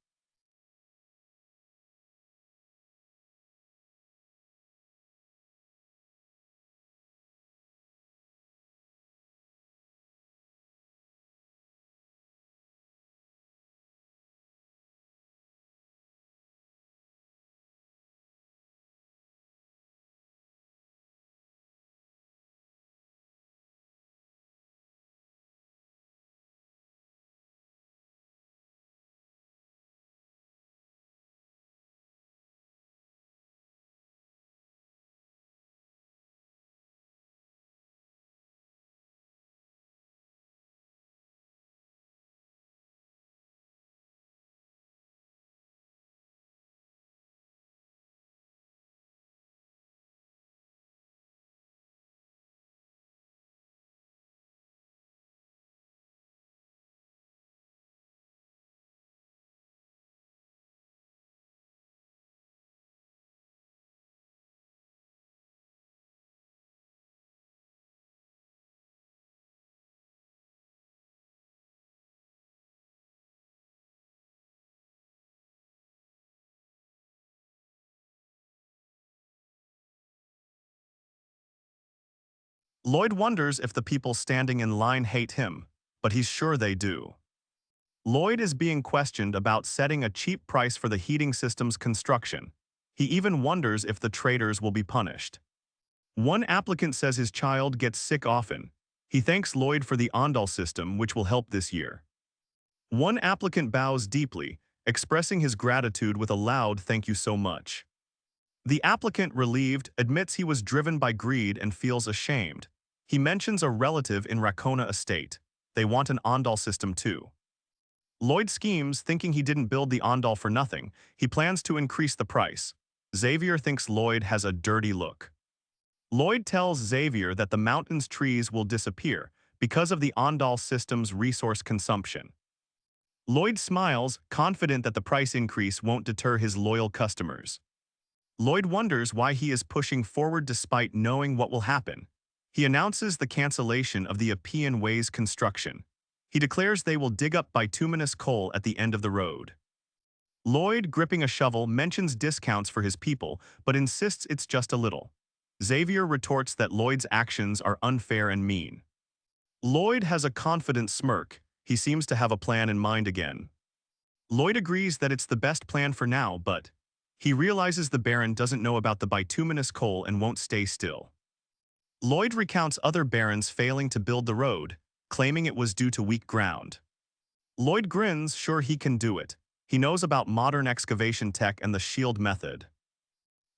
Lloyd wonders if the people standing in line hate him, but he's sure they do. Lloyd is being questioned about setting a cheap price for the heating system's construction. He even wonders if the traitors will be punished. One applicant says his child gets sick often. He thanks Lloyd for the Ondal system, which will help this year. One applicant bows deeply, expressing his gratitude with a loud "thank you so much." The applicant, relieved, admits he was driven by greed and feels ashamed. He mentions a relative in Rakona estate. They want an Ondal system too. Lloyd schemes, thinking he didn't build the Ondal for nothing. He plans to increase the price. Xavier thinks Lloyd has a dirty look. Lloyd tells Xavier that the mountain's trees will disappear because of the Ondal system's resource consumption. Lloyd smiles, confident that the price increase won't deter his loyal customers. Lloyd wonders why he is pushing forward despite knowing what will happen. He announces the cancellation of the Appian Way's construction. He declares they will dig up bituminous coal at the end of the road. Lloyd, gripping a shovel, mentions discounts for his people, but insists it's just a little. Xavier retorts that Lloyd's actions are unfair and mean. Lloyd has a confident smirk. He seems to have a plan in mind again. Lloyd agrees that it's the best plan for now, but he realizes the Baron doesn't know about the bituminous coal and won't stay still. Lloyd recounts other barons failing to build the road, claiming it was due to weak ground. Lloyd grins, sure he can do it. He knows about modern excavation tech and the shield method.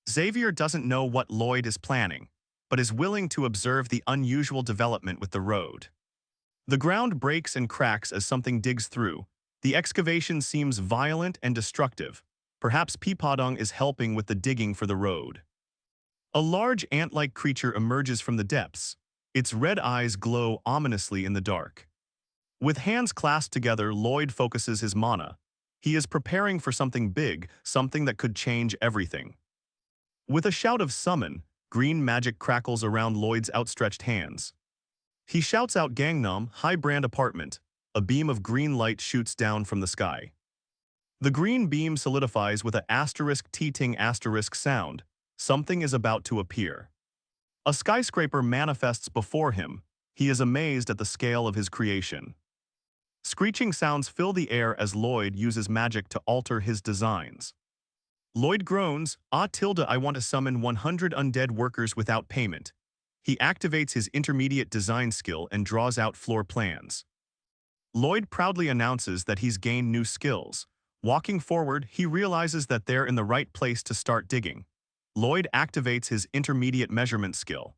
Xavier doesn't know what Lloyd is planning, but is willing to observe the unusual development with the road. The ground breaks and cracks as something digs through. The excavation seems violent and destructive. Perhaps Peepadong is helping with the digging for the road. A large ant-like creature emerges from the depths. Its red eyes glow ominously in the dark. With hands clasped together, Lloyd focuses his mana. He is preparing for something big, something that could change everything. With a shout of summon, green magic crackles around Lloyd's outstretched hands. He shouts out Gangnam, high brand apartment. A beam of green light shoots down from the sky. The green beam solidifies with a *ting * sound. Something is about to appear. A skyscraper manifests before him. He is amazed at the scale of his creation. Screeching sounds fill the air as Lloyd uses magic to alter his designs. Lloyd groans, I want to summon 100 undead workers without payment. He activates his intermediate design skill and draws out floor plans. Lloyd proudly announces that he's gained new skills. Walking forward, he realizes that they're in the right place to start digging. Lloyd activates his intermediate measurement skill.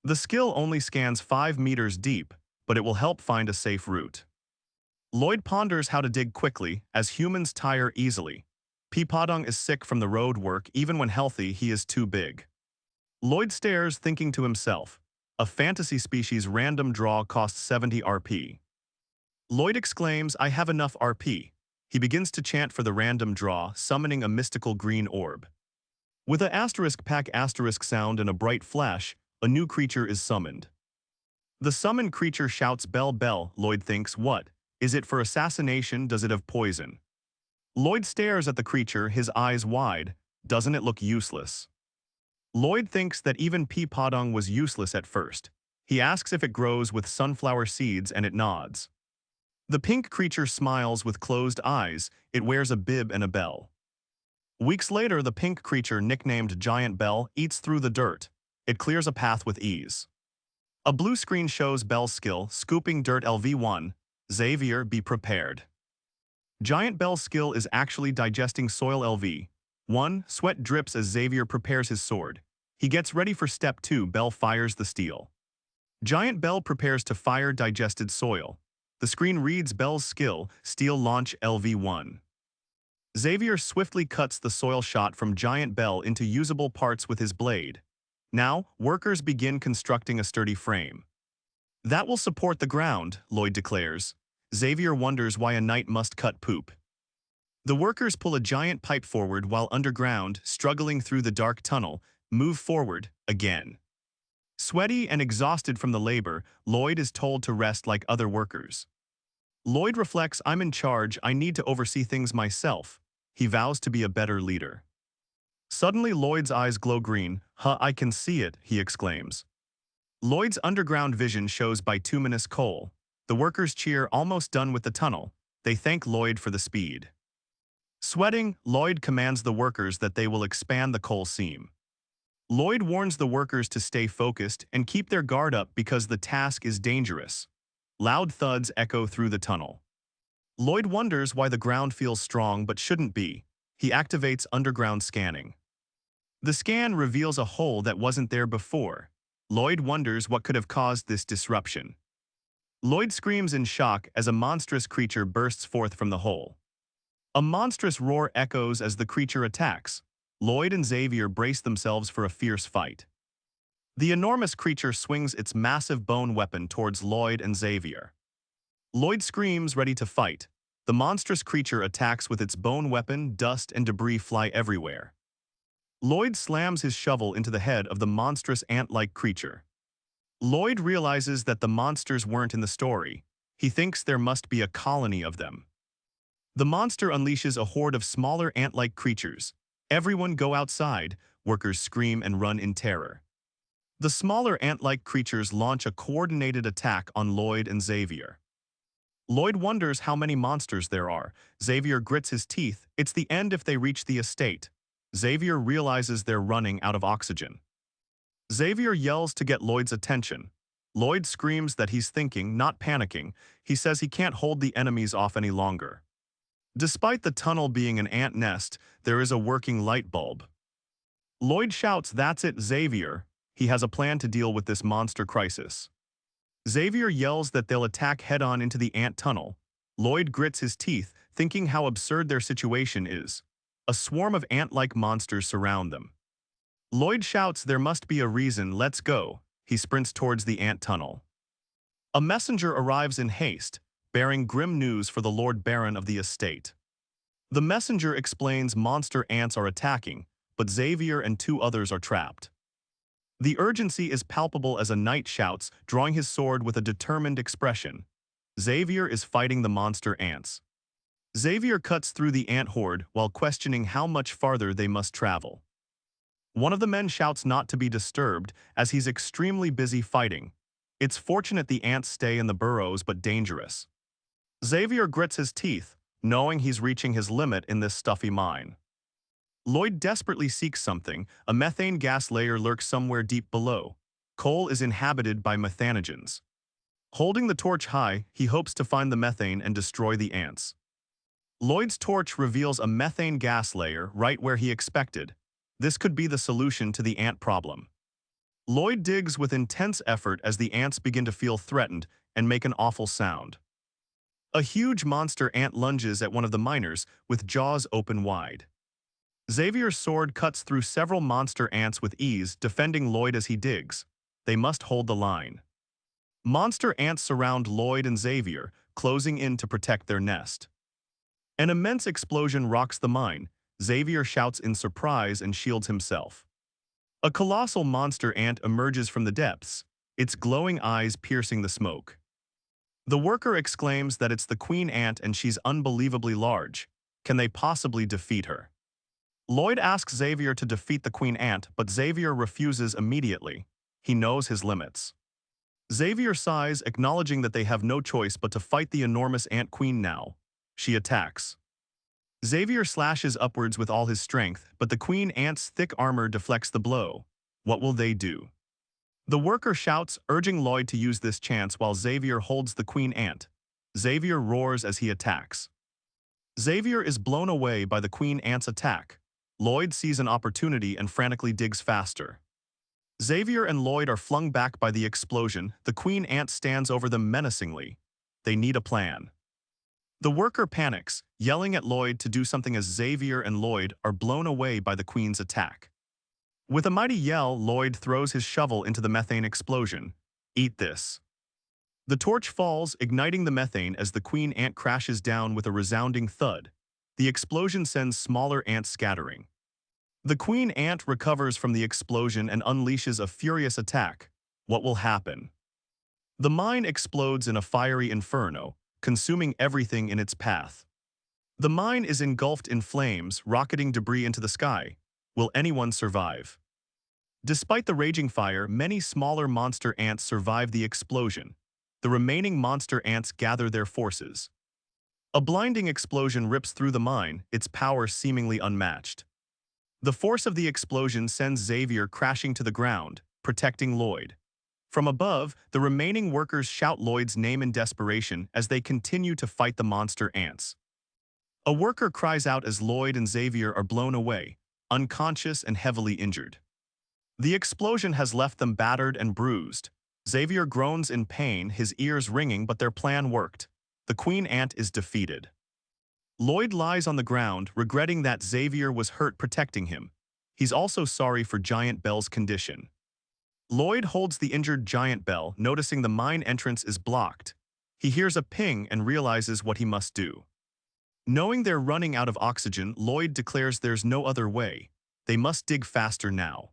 The skill only scans 5 meters deep, but it will help find a safe route. Lloyd ponders how to dig quickly, as humans tire easily. Peepadong is sick from the road work. Even when healthy, he is too big. Lloyd stares, thinking to himself, a fantasy species random draw costs 70 RP. Lloyd exclaims, I have enough RP. He begins to chant for the random draw, summoning a mystical green orb. With a *pack * sound and a bright flash, a new creature is summoned. The summoned creature shouts bell bell. Lloyd thinks, what? Is it for assassination? Does it have poison? Lloyd stares at the creature, his eyes wide. Doesn't it look useless? Lloyd thinks that even Peepadong was useless at first. He asks if it grows with sunflower seeds and it nods. The pink creature smiles with closed eyes. It wears a bib and a bell. Weeks later, the pink creature, nicknamed Giant Bell, eats through the dirt. It clears a path with ease. A blue screen shows Bell's skill, scooping dirt LV1. Xavier, be prepared. Giant Bell's skill is actually digesting soil LV1. Sweat drips as Xavier prepares his sword. He gets ready for step 2. Bell fires the steel. Giant Bell prepares to fire digested soil. The screen reads Bell's skill, steel launch LV1. Xavier swiftly cuts the soil shot from Giant Bell into usable parts with his blade. Now, workers begin constructing a sturdy frame. That will support the ground, Lloyd declares. Xavier wonders why a knight must cut poop. The workers pull a giant pipe forward while underground, struggling through the dark tunnel, move forward, again. Sweaty and exhausted from the labor, Lloyd is told to rest like other workers. Lloyd reflects, I'm in charge, I need to oversee things myself. He vows to be a better leader. Suddenly Lloyd's eyes glow green. I can see it, he exclaims. Lloyd's underground vision shows bituminous coal. The workers cheer, almost done with the tunnel. They thank Lloyd for the speed. Sweating, Lloyd commands the workers that they will expand the coal seam. Lloyd warns the workers to stay focused and keep their guard up because the task is dangerous. Loud thuds echo through the tunnel. Lloyd wonders why the ground feels strong but shouldn't be. He activates underground scanning. The scan reveals a hole that wasn't there before. Lloyd wonders what could have caused this disruption. Lloyd screams in shock as a monstrous creature bursts forth from the hole. A monstrous roar echoes as the creature attacks. Lloyd and Xavier brace themselves for a fierce fight. The enormous creature swings its massive bone weapon towards Lloyd and Xavier. Lloyd screams, ready to fight. The monstrous creature attacks with its bone weapon, dust and debris fly everywhere. Lloyd slams his shovel into the head of the monstrous ant-like creature. Lloyd realizes that the monsters weren't in the story. He thinks there must be a colony of them. The monster unleashes a horde of smaller ant-like creatures. Everyone go outside, workers scream and run in terror. The smaller ant-like creatures launch a coordinated attack on Lloyd and Xavier. Lloyd wonders how many monsters there are. Xavier grits his teeth. It's the end if they reach the estate. Xavier realizes they're running out of oxygen. Xavier yells to get Lloyd's attention. Lloyd screams that he's thinking, not panicking. He says he can't hold the enemies off any longer. Despite the tunnel being an ant nest, there is a working light bulb. Lloyd shouts, "That's it, Xavier." He has a plan to deal with this monster crisis. Xavier yells that they'll attack head-on into the ant tunnel. Lloyd grits his teeth, thinking how absurd their situation is. A swarm of ant-like monsters surround them. Lloyd shouts, "There must be a reason, let's go." He sprints towards the ant tunnel. A messenger arrives in haste, bearing grim news for the Lord Baron of the estate. The messenger explains monster ants are attacking, but Xavier and two others are trapped. The urgency is palpable as a knight shouts, drawing his sword with a determined expression. Xavier is fighting the monster ants. Xavier cuts through the ant horde while questioning how much farther they must travel. One of the men shouts not to be disturbed as he's extremely busy fighting. It's fortunate the ants stay in the burrows but dangerous. Xavier grits his teeth, knowing he's reaching his limit in this stuffy mine. Lloyd desperately seeks something. A methane gas layer lurks somewhere deep below. Coal is inhabited by methanogens. Holding the torch high, he hopes to find the methane and destroy the ants. Lloyd's torch reveals a methane gas layer right where he expected. This could be the solution to the ant problem. Lloyd digs with intense effort as the ants begin to feel threatened and make an awful sound. A huge monster ant lunges at one of the miners with jaws open wide. Xavier's sword cuts through several monster ants with ease, defending Lloyd as he digs. They must hold the line. Monster ants surround Lloyd and Xavier, closing in to protect their nest. An immense explosion rocks the mine. Xavier shouts in surprise and shields himself. A colossal monster ant emerges from the depths, its glowing eyes piercing the smoke. The worker exclaims that it's the queen ant and she's unbelievably large. Can they possibly defeat her? Lloyd asks Xavier to defeat the queen ant, but Xavier refuses immediately. He knows his limits. Xavier sighs, acknowledging that they have no choice but to fight the enormous ant queen now. She attacks. Xavier slashes upwards with all his strength, but the queen ant's thick armor deflects the blow. What will they do? The worker shouts, urging Lloyd to use this chance while Xavier holds the queen ant. Xavier roars as he attacks. Xavier is blown away by the queen ant's attack. Lloyd sees an opportunity and frantically digs faster. Xavier and Lloyd are flung back by the explosion. The queen ant stands over them menacingly. They need a plan. The worker panics, yelling at Lloyd to do something as Xavier and Lloyd are blown away by the queen's attack. With a mighty yell, Lloyd throws his shovel into the methane explosion. Eat this. The torch falls, igniting the methane as the queen ant crashes down with a resounding thud. The explosion sends smaller ants scattering. The queen ant recovers from the explosion and unleashes a furious attack. What will happen? The mine explodes in a fiery inferno, consuming everything in its path. The mine is engulfed in flames, rocketing debris into the sky. Will anyone survive? Despite the raging fire, many smaller monster ants survive the explosion. The remaining monster ants gather their forces. A blinding explosion rips through the mine, its power seemingly unmatched. The force of the explosion sends Xavier crashing to the ground, protecting Lloyd. From above, the remaining workers shout Lloyd's name in desperation as they continue to fight the monster ants. A worker cries out as Lloyd and Xavier are blown away, unconscious and heavily injured. The explosion has left them battered and bruised. Xavier groans in pain, his ears ringing, but their plan worked. The queen ant is defeated. Lloyd lies on the ground, regretting that Xavier was hurt protecting him. He's also sorry for Giant Bell's condition. Lloyd holds the injured Giant Bell, noticing the mine entrance is blocked. He hears a ping and realizes what he must do. Knowing they're running out of oxygen, Lloyd declares there's no other way. They must dig faster now.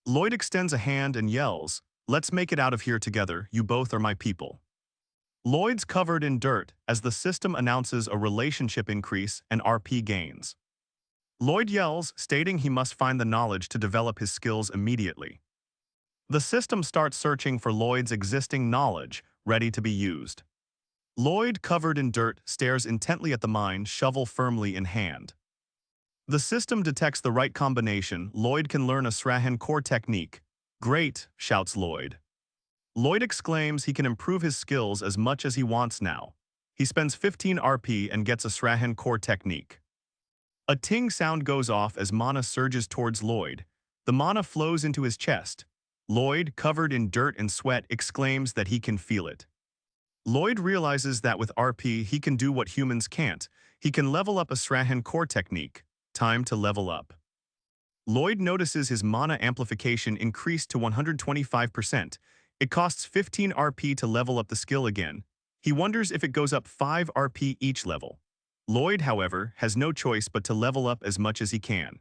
Lloyd extends a hand and yells, "Let's make it out of here together, you both are my people." Lloyd's covered in dirt as the system announces a relationship increase and RP gains. Lloyd yells, stating he must find the knowledge to develop his skills immediately. The system starts searching for Lloyd's existing knowledge, ready to be used. Lloyd, covered in dirt, stares intently at the mine, shovel firmly in hand. The system detects the right combination. Lloyd can learn a Srahan core technique. "Great," shouts Lloyd. Lloyd exclaims he can improve his skills as much as he wants now. He spends 15 RP and gets a Srahan core technique. A ting sound goes off as mana surges towards Lloyd. The mana flows into his chest. Lloyd, covered in dirt and sweat, exclaims that he can feel it. Lloyd realizes that with RP he can do what humans can't. He can level up a Srahan core technique. Time to level up. Lloyd notices his mana amplification increased to 125%. It costs 15 RP to level up the skill again. He wonders if it goes up 5 RP each level. Lloyd, however, has no choice but to level up as much as he can.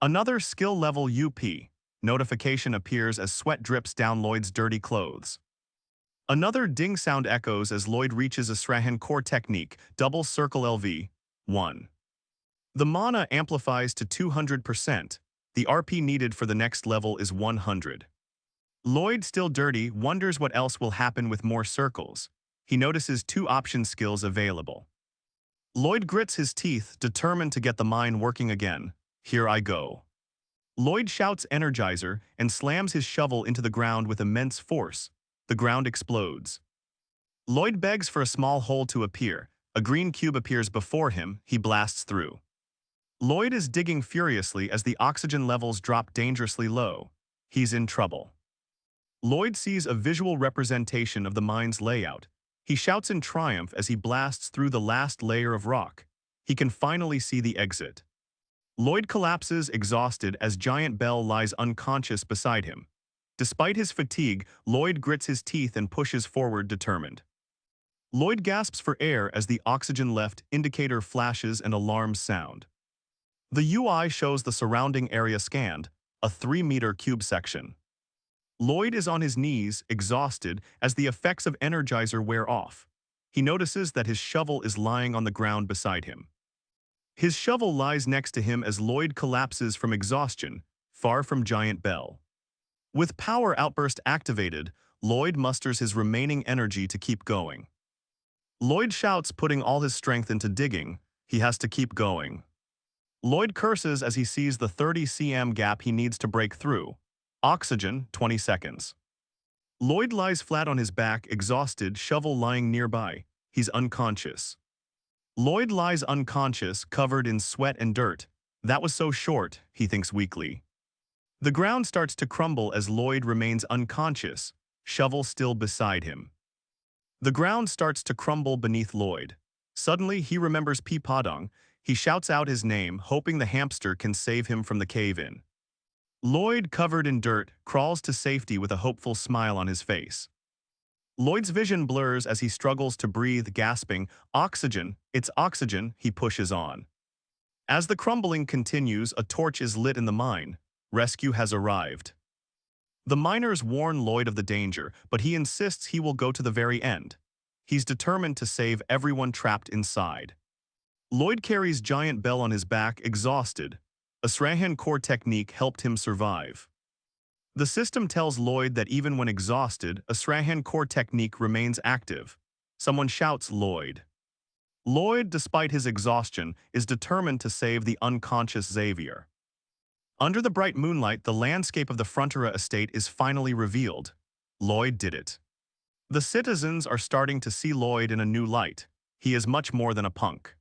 Another skill level UP. Notification appears as sweat drips down Lloyd's dirty clothes. Another ding sound echoes as Lloyd reaches a Srahan core technique, double circle LV. 1. The mana amplifies to 200%. The RP needed for the next level is 100. Lloyd, still dirty, wonders what else will happen with more circles. He notices 2 option skills available. Lloyd grits his teeth, determined to get the mine working again. "Here I go." Lloyd shouts Energizer and slams his shovel into the ground with immense force. The ground explodes. Lloyd begs for a small hole to appear. A green cube appears before him. He blasts through. Lloyd is digging furiously as the oxygen levels drop dangerously low. He's in trouble. Lloyd sees a visual representation of the mine's layout. He shouts in triumph as he blasts through the last layer of rock. He can finally see the exit. Lloyd collapses, exhausted, as Giant Bell lies unconscious beside him. Despite his fatigue, Lloyd grits his teeth and pushes forward, determined. Lloyd gasps for air as the oxygen left indicator flashes and alarms sound. The UI shows the surrounding area scanned, a 3-meter cube section. Lloyd is on his knees, exhausted, as the effects of Energizer wear off. He notices that his shovel is lying on the ground beside him. His shovel lies next to him as Lloyd collapses from exhaustion, far from Giant Bell. With power outburst activated, Lloyd musters his remaining energy to keep going. Lloyd shouts, putting all his strength into digging. He has to keep going. Lloyd curses as he sees the 30 cm gap he needs to break through. Oxygen, 20 seconds. Lloyd lies flat on his back, exhausted, shovel lying nearby. He's unconscious. Lloyd lies unconscious, covered in sweat and dirt. That was so short, he thinks weakly. The ground starts to crumble as Lloyd remains unconscious, shovel still beside him. The ground starts to crumble beneath Lloyd. Suddenly, he remembers Padong. He shouts out his name, hoping the hamster can save him from the cave-in. Lloyd, covered in dirt, crawls to safety with a hopeful smile on his face. Lloyd's vision blurs as he struggles to breathe, gasping, "Oxygen, it's oxygen," he pushes on. As the crumbling continues, a torch is lit in the mine. Rescue has arrived. The miners warn Lloyd of the danger, but he insists he will go to the very end. He's determined to save everyone trapped inside. Lloyd carries Giant Bell on his back, exhausted. A Srahan core technique helped him survive. The system tells Lloyd that even when exhausted, a Srahan core technique remains active. Someone shouts Lloyd. Lloyd, despite his exhaustion, is determined to save the unconscious Xavier. Under the bright moonlight, the landscape of the Frontera estate is finally revealed. Lloyd did it. The citizens are starting to see Lloyd in a new light. He is much more than a punk.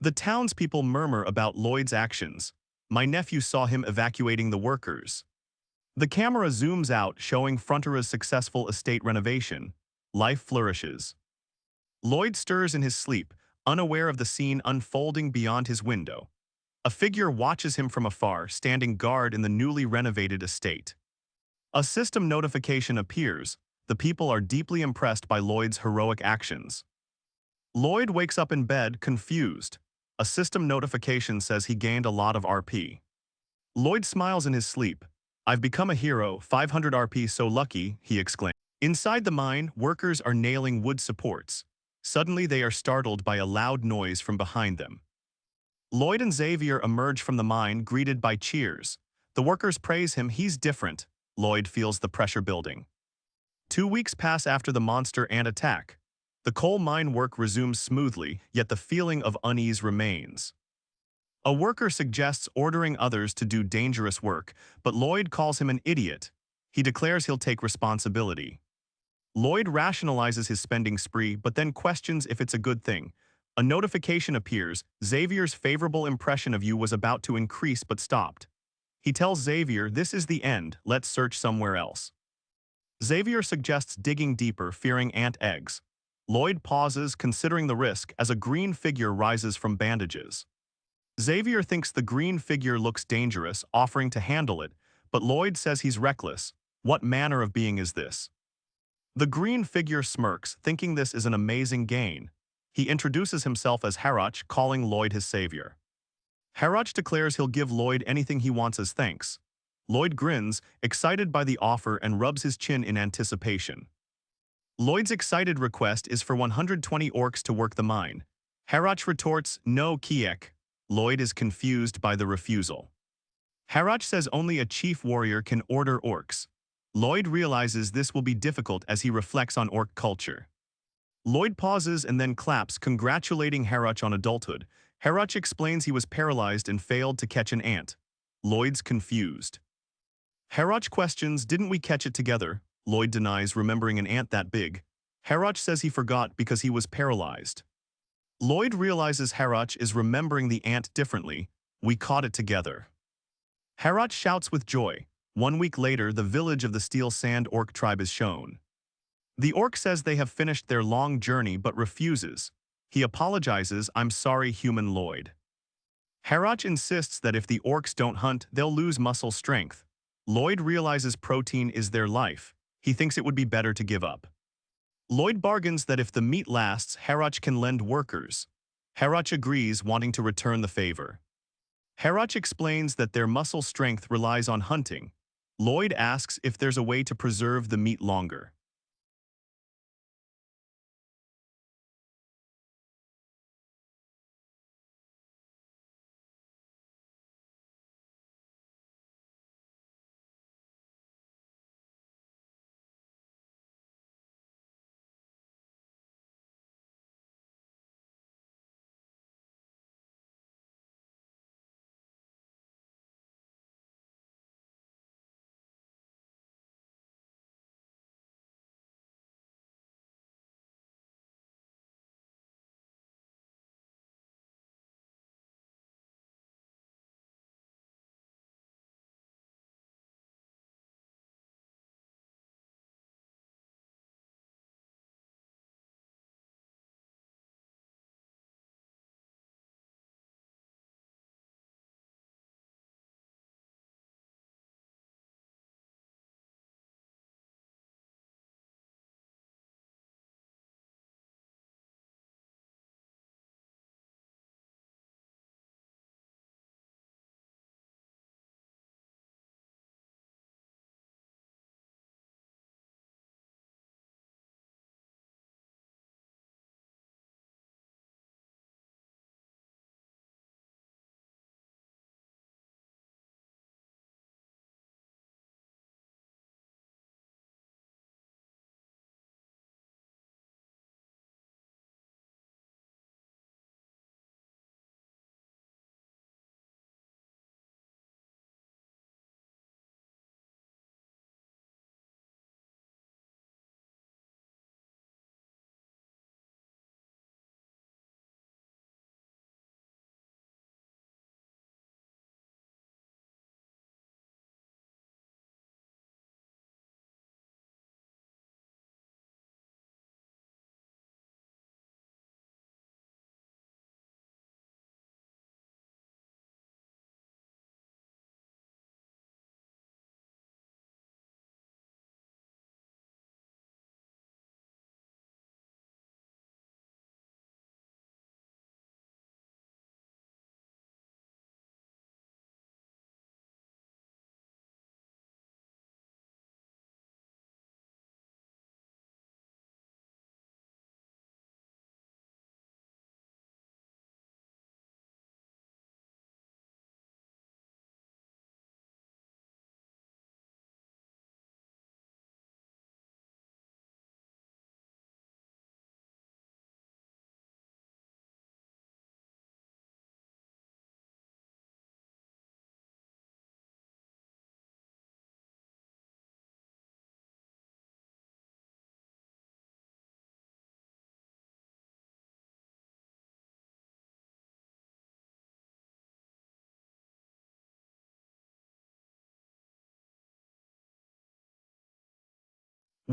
The townspeople murmur about Lloyd's actions. My nephew saw him evacuating the workers. The camera zooms out, showing Frontera's successful estate renovation. Life flourishes. Lloyd stirs in his sleep, unaware of the scene unfolding beyond his window. A figure watches him from afar, standing guard in the newly renovated estate. A system notification appears. The people are deeply impressed by Lloyd's heroic actions. Lloyd wakes up in bed, confused. A system notification says he gained a lot of RP. Lloyd smiles in his sleep. I've become a hero, 500 RP, so lucky, he exclaims. Inside the mine, workers are nailing wood supports. Suddenly they are startled by a loud noise from behind them. Lloyd and Xavier emerge from the mine, greeted by cheers. The workers praise him. He's different. Lloyd feels the pressure building. 2 weeks pass after the monster ant attack. The coal mine work resumes smoothly, yet the feeling of unease remains. A worker suggests ordering others to do dangerous work, but Lloyd calls him an idiot. He declares he'll take responsibility. Lloyd rationalizes his spending spree, but then questions if it's a good thing. A notification appears. Xavier's favorable impression of you was about to increase but stopped. He tells Xavier, this is the end, let's search somewhere else. Xavier suggests digging deeper, fearing ant eggs. Lloyd pauses, considering the risk, as a green figure rises from bandages. Xavier thinks the green figure looks dangerous, offering to handle it, but Lloyd says he's reckless. What manner of being is this? The green figure smirks, thinking this is an amazing gain. He introduces himself as Harach, calling Lloyd his savior. Harach declares he'll give Lloyd anything he wants as thanks. Lloyd grins, excited by the offer, and rubs his chin in anticipation. Lloyd's excited request is for 120 orcs to work the mine. Harach retorts, no Kiek. Lloyd is confused by the refusal. Harach says only a chief warrior can order orcs. Lloyd realizes this will be difficult as he reflects on orc culture. Lloyd pauses and then claps, congratulating Harach on adulthood. Harach explains he was paralyzed and failed to catch an ant. Lloyd's confused. Harach questions, didn't we catch it together? Lloyd denies remembering an ant that big. Harach says he forgot because he was paralyzed. Lloyd realizes Harach is remembering the ant differently. We caught it together. Harach shouts with joy. 1 week later, the village of the Steel Sand Orc tribe is shown. The orc says they have finished their long journey but refuses. He apologizes, I'm sorry, human Lloyd. Harach insists that if the orcs don't hunt, they'll lose muscle strength. Lloyd realizes protein is their life. He thinks it would be better to give up. Lloyd bargains that if the meat lasts, Harach can lend workers. Harach agrees, wanting to return the favor. Harach explains that their muscle strength relies on hunting. Lloyd asks if there's a way to preserve the meat longer.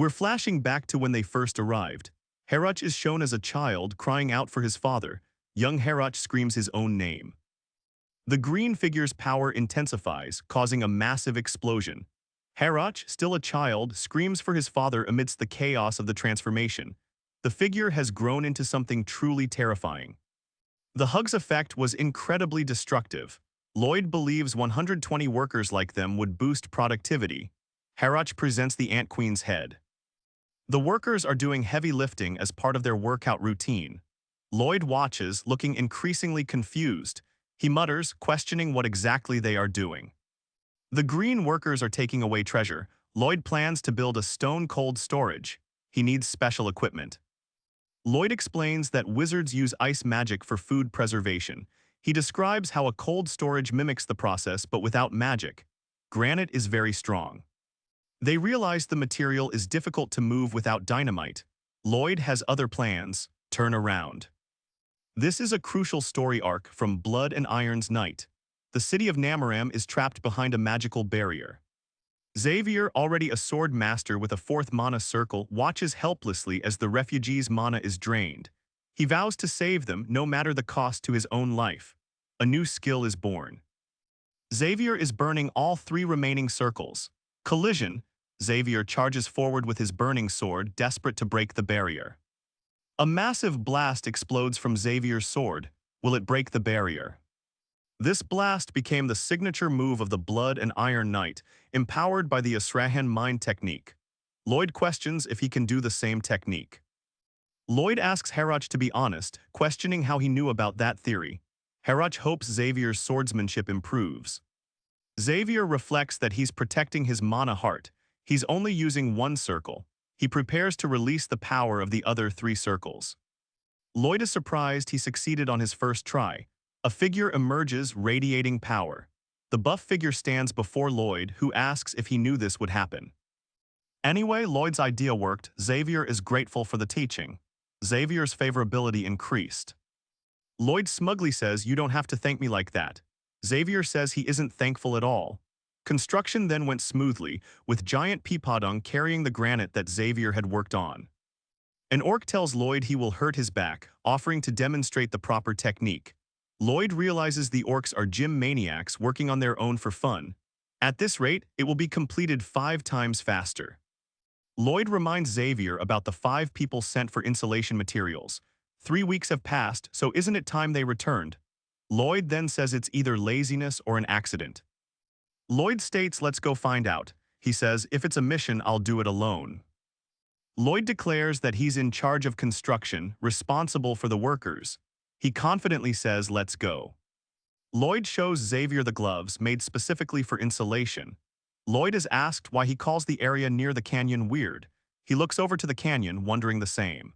We're flashing back to when they first arrived. Herat is shown as a child crying out for his father. Young Herat screams his own name. The green figure's power intensifies, causing a massive explosion. Herat, still a child, screams for his father amidst the chaos of the transformation. The figure has grown into something truly terrifying. The Hugs effect was incredibly destructive. Lloyd believes 120 workers like them would boost productivity. Herat presents the Ant Queen's head. The workers are doing heavy lifting as part of their workout routine. Lloyd watches, looking increasingly confused. He mutters, questioning what exactly they are doing. The green workers are taking away treasure. Lloyd plans to build a stone-cold storage. He needs special equipment. Lloyd explains that wizards use ice magic for food preservation. He describes how a cold storage mimics the process but without magic. Granite is very strong. They realize the material is difficult to move without dynamite. Lloyd has other plans. Turn around. This is a crucial story arc from Blood and Iron's Night. The city of Namaram is trapped behind a magical barrier. Xavier, already a sword master with a fourth mana circle, watches helplessly as the refugees' mana is drained. He vows to save them no matter the cost to his own life. A new skill is born. Xavier is burning all 3 remaining circles. Collision. Xavier charges forward with his burning sword, desperate to break the barrier. A massive blast explodes from Xavier's sword. Will it break the barrier? This blast became the signature move of the Blood and Iron Knight, empowered by the Asurahan mind technique. Lloyd questions if he can do the same technique. Lloyd asks Herat to be honest, questioning how he knew about that theory. Herat hopes Xavier's swordsmanship improves. Xavier reflects that he's protecting his mana heart. He's only using 1 circle. He prepares to release the power of the other 3 circles. Lloyd is surprised he succeeded on his first try. A figure emerges, radiating power. The buff figure stands before Lloyd, who asks if he knew this would happen. Anyway, Lloyd's idea worked. Xavier is grateful for the teaching. Xavier's favorability increased. Lloyd smugly says, "You don't have to thank me like that." Xavier says he isn't thankful at all. Construction then went smoothly, with giant Peepodung carrying the granite that Xavier had worked on. An orc tells Lloyd he will hurt his back, offering to demonstrate the proper technique. Lloyd realizes the orcs are gym maniacs working on their own for fun. At this rate, it will be completed 5 times faster. Lloyd reminds Xavier about the 5 people sent for insulation materials. 3 weeks have passed, so isn't it time they returned? Lloyd then says it's either laziness or an accident. Lloyd states, "Let's go find out." He says, "If it's a mission, I'll do it alone." Lloyd declares that he's in charge of construction, responsible for the workers. He confidently says, "Let's go." Lloyd shows Xavier the gloves made specifically for insulation. Lloyd is asked why he calls the area near the canyon weird. He looks over to the canyon, wondering the same.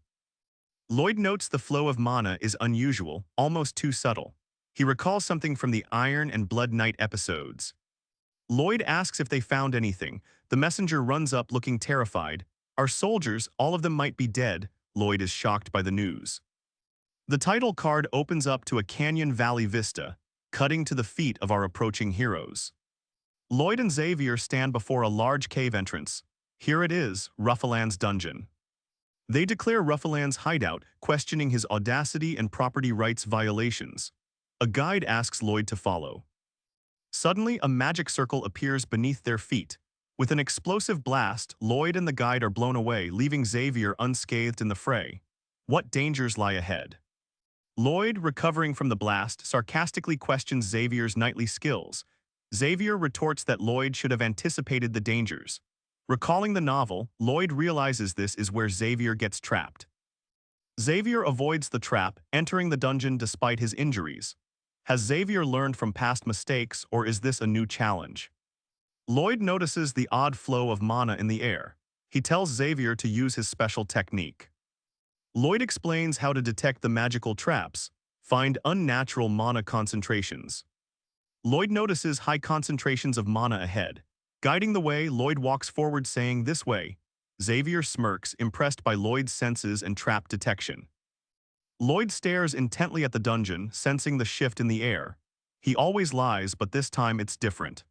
Lloyd notes the flow of mana is unusual, almost too subtle. He recalls something from the Iron and Blood Knight episodes. Lloyd asks if they found anything. The messenger runs up looking terrified. "Our soldiers, all of them might be dead." Lloyd is shocked by the news. The title card opens up to a canyon valley vista, cutting to the feet of our approaching heroes. Lloyd and Xavier stand before a large cave entrance. Here it is, Ruffalan's dungeon. They declare Ruffalan's hideout, questioning his audacity and property rights violations. A guide asks Lloyd to follow. Suddenly, a magic circle appears beneath their feet. With an explosive blast, Lloyd and the guide are blown away, leaving Xavier unscathed in the fray. What dangers lie ahead? Lloyd, recovering from the blast, sarcastically questions Xavier's knightly skills. Xavier retorts that Lloyd should have anticipated the dangers. Recalling the novel, Lloyd realizes this is where Xavier gets trapped. Xavier avoids the trap, entering the dungeon despite his injuries. Has Xavier learned from past mistakes, or is this a new challenge? Lloyd notices the odd flow of mana in the air. He tells Xavier to use his special technique. Lloyd explains how to detect the magical traps, find unnatural mana concentrations. Lloyd notices high concentrations of mana ahead. Guiding the way, Lloyd walks forward saying, "This way." Xavier smirks, impressed by Lloyd's senses and trap detection. Lloyd stares intently at the dungeon, sensing the shift in the air. He always lies, but this time it's different.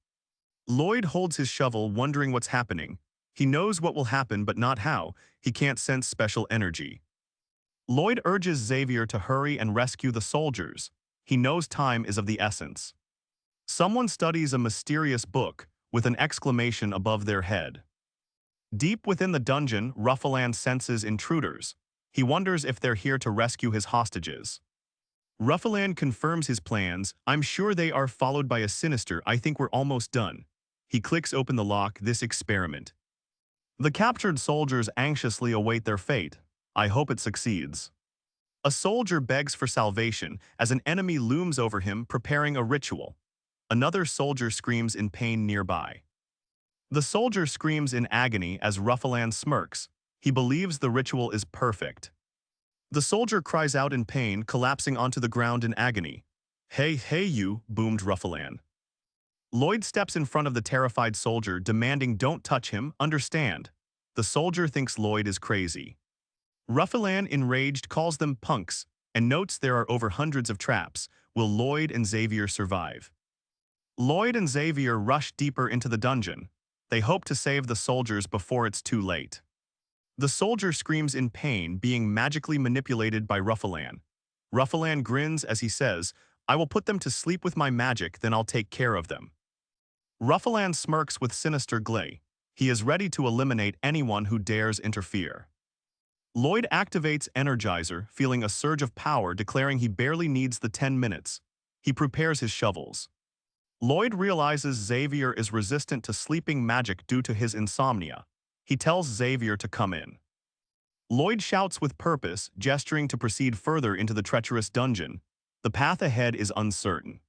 Lloyd holds his shovel, wondering what's happening. He knows what will happen but not how. He can't sense special energy. Lloyd urges Xavier to hurry and rescue the soldiers. He knows time is of the essence. Someone studies a mysterious book with an exclamation above their head. Deep within the dungeon, Ruffalan senses intruders. He wonders if they're here to rescue his hostages. Ruffalan confirms his plans. I'm sure they are followed by a sinister. I think we're almost done. He clicks open the lock. This experiment. The captured soldiers anxiously await their fate. I hope it succeeds. A soldier begs for salvation as an enemy looms over him preparing a ritual. Another soldier screams in pain nearby. The soldier screams in agony as Ruffalan smirks. He believes the ritual is perfect. The soldier cries out in pain, collapsing onto the ground in agony. Hey, hey you, boomed Ruffalan. Lloyd steps in front of the terrified soldier, demanding don't touch him, understand. The soldier thinks Lloyd is crazy. Ruffalan, enraged, calls them punks and notes there are over hundreds of traps. Will Lloyd and Xavier survive? Lloyd and Xavier rush deeper into the dungeon. They hope to save the soldiers before it's too late. The soldier screams in pain, being magically manipulated by Ruffalan. Ruffalan grins as he says, I will put them to sleep with my magic, then I'll take care of them. Ruffalan smirks with sinister glee. He is ready to eliminate anyone who dares interfere. Lloyd activates Energizer, feeling a surge of power, declaring he barely needs the 10 minutes. He prepares his shovels. Lloyd realizes Xavier is resistant to sleeping magic due to his insomnia. He tells Xavier to come in. Lloyd shouts with purpose, gesturing to proceed further into the treacherous dungeon. The path ahead is uncertain.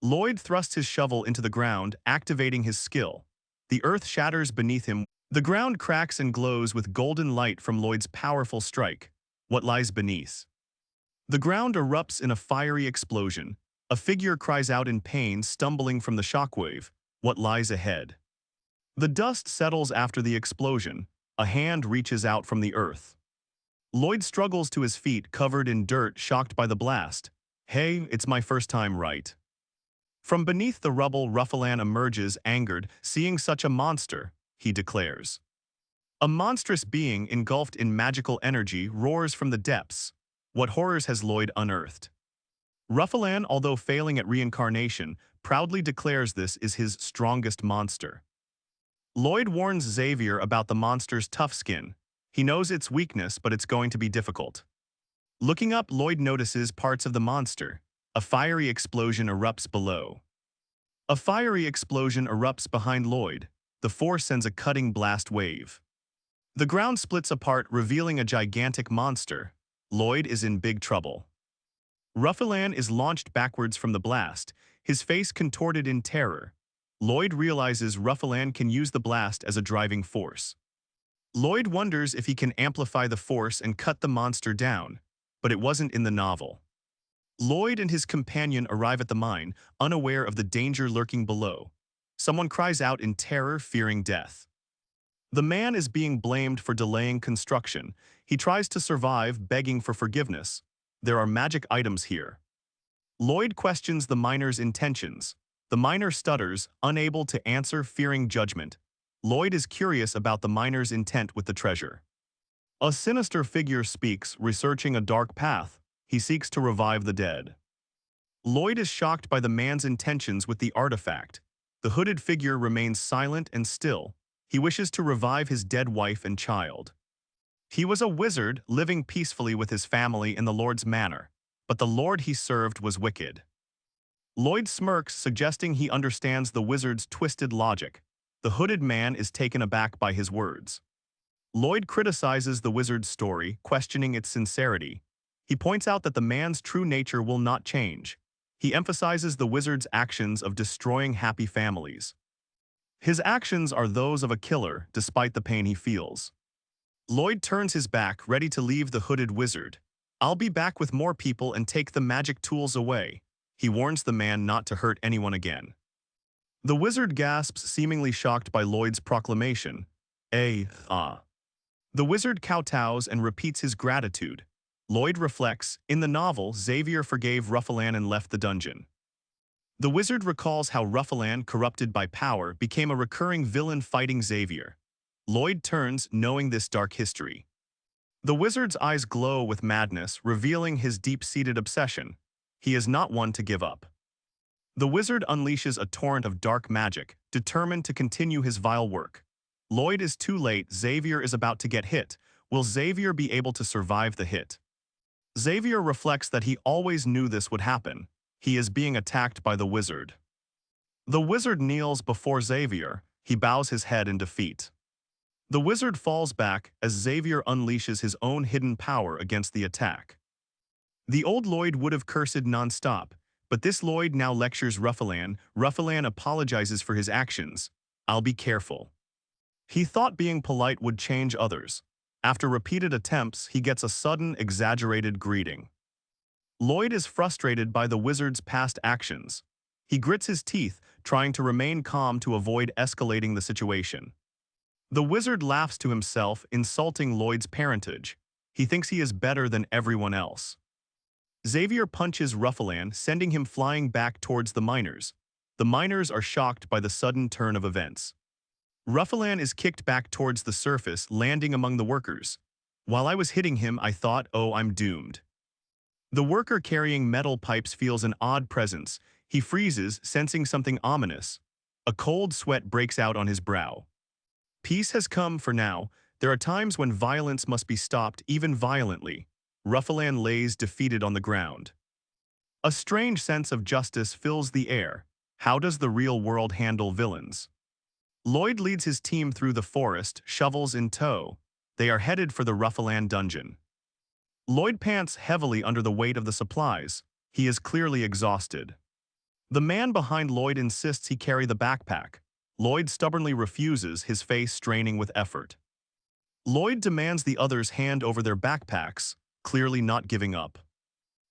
Lloyd thrusts his shovel into the ground, activating his skill. The earth shatters beneath him. The ground cracks and glows with golden light from Lloyd's powerful strike. What lies beneath? The ground erupts in a fiery explosion. A figure cries out in pain, stumbling from the shockwave. What lies ahead? The dust settles after the explosion. A hand reaches out from the earth. Lloyd struggles to his feet, covered in dirt, shocked by the blast. Hey, it's my first time, right? From beneath the rubble, Ruffalan emerges, angered, seeing such a monster, he declares. A monstrous being engulfed in magical energy roars from the depths. What horrors has Lloyd unearthed? Ruffalan, although failing at reincarnation, proudly declares this is his strongest monster. Lloyd warns Xavier about the monster's tough skin. He knows its weakness, but it's going to be difficult. Looking up, Lloyd notices parts of the monster. A fiery explosion erupts below. A fiery explosion erupts behind Lloyd. The force sends a cutting blast wave. The ground splits apart, revealing a gigantic monster. Lloyd is in big trouble. Ruffalan is launched backwards from the blast, his face contorted in terror. Lloyd realizes Ruffalan can use the blast as a driving force. Lloyd wonders if he can amplify the force and cut the monster down, but it wasn't in the novel. Lloyd and his companion arrive at the mine, unaware of the danger lurking below. Someone cries out in terror, fearing death. The man is being blamed for delaying construction. He tries to survive, begging for forgiveness. There are magic items here. Lloyd questions the miner's intentions. The miner stutters, unable to answer, fearing judgment. Lloyd is curious about the miner's intent with the treasure. A sinister figure speaks, researching a dark path. He seeks to revive the dead. Lloyd is shocked by the man's intentions with the artifact. The hooded figure remains silent and still. He wishes to revive his dead wife and child. He was a wizard, living peacefully with his family in the Lord's manor, but the Lord he served was wicked. Lloyd smirks, suggesting he understands the wizard's twisted logic. The hooded man is taken aback by his words. Lloyd criticizes the wizard's story, questioning its sincerity. He points out that the man's true nature will not change. He emphasizes the wizard's actions of destroying happy families. His actions are those of a killer, despite the pain he feels. Lloyd turns his back, ready to leave the hooded wizard. I'll be back with more people and take the magic tools away. He warns the man not to hurt anyone again. The wizard gasps, seemingly shocked by Lloyd's proclamation. The wizard kowtows and repeats his gratitude. Lloyd reflects, in the novel, Xavier forgave Ruffalan and left the dungeon. The wizard recalls how Ruffalan, corrupted by power, became a recurring villain fighting Xavier. Lloyd turns, knowing this dark history. The wizard's eyes glow with madness, revealing his deep-seated obsession. He is not one to give up. The wizard unleashes a torrent of dark magic, determined to continue his vile work. Lloyd is too late. Xavier is about to get hit. Will Xavier be able to survive the hit? Xavier reflects that he always knew this would happen. He is being attacked by the wizard. The wizard kneels before Xavier. He bows his head in defeat. The wizard falls back as Xavier unleashes his own hidden power against the attack. The old Lloyd would have cursed non-stop, but this Lloyd now lectures Ruffalan. Ruffalan apologizes for his actions. I'll be careful. He thought being polite would change others. After repeated attempts, he gets a sudden, exaggerated greeting. Lloyd is frustrated by the wizard's past actions. He grits his teeth, trying to remain calm to avoid escalating the situation. The wizard laughs to himself, insulting Lloyd's parentage. He thinks he is better than everyone else. Xavier punches Ruffalan, sending him flying back towards the miners. The miners are shocked by the sudden turn of events. Ruffalan is kicked back towards the surface, landing among the workers. While I was hitting him, I thought, oh, I'm doomed. The worker carrying metal pipes feels an odd presence. He freezes, sensing something ominous. A cold sweat breaks out on his brow. Peace has come for now. There are times when violence must be stopped, even violently. Ruffalan lays defeated on the ground. A strange sense of justice fills the air. How does the real world handle villains? Lloyd leads his team through the forest, shovels in tow. They are headed for the Ruffalan dungeon. Lloyd pants heavily under the weight of the supplies. He is clearly exhausted. The man behind Lloyd insists he carry the backpack. Lloyd stubbornly refuses, his face straining with effort. Lloyd demands the others hand over their backpacks, clearly not giving up.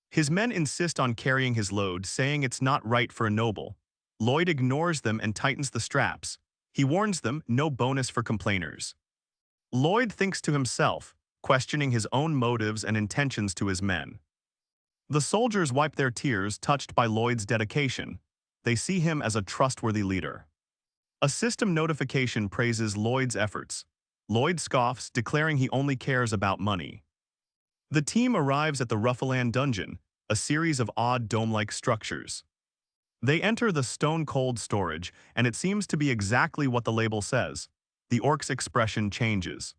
His men insist on carrying his load, saying it's not right for a noble. Lloyd ignores them and tightens the straps. He warns them, no bonus for complainers. Lloyd thinks to himself, questioning his own motives and intentions to his men. The soldiers wipe their tears, touched by Lloyd's dedication. They see him as a trustworthy leader. A system notification praises Lloyd's efforts. Lloyd scoffs, declaring he only cares about money. The team arrives at the Ruffalan dungeon, a series of odd dome-like structures. They enter the stone-cold storage, and it seems to be exactly what the label says. The orc's expression changes.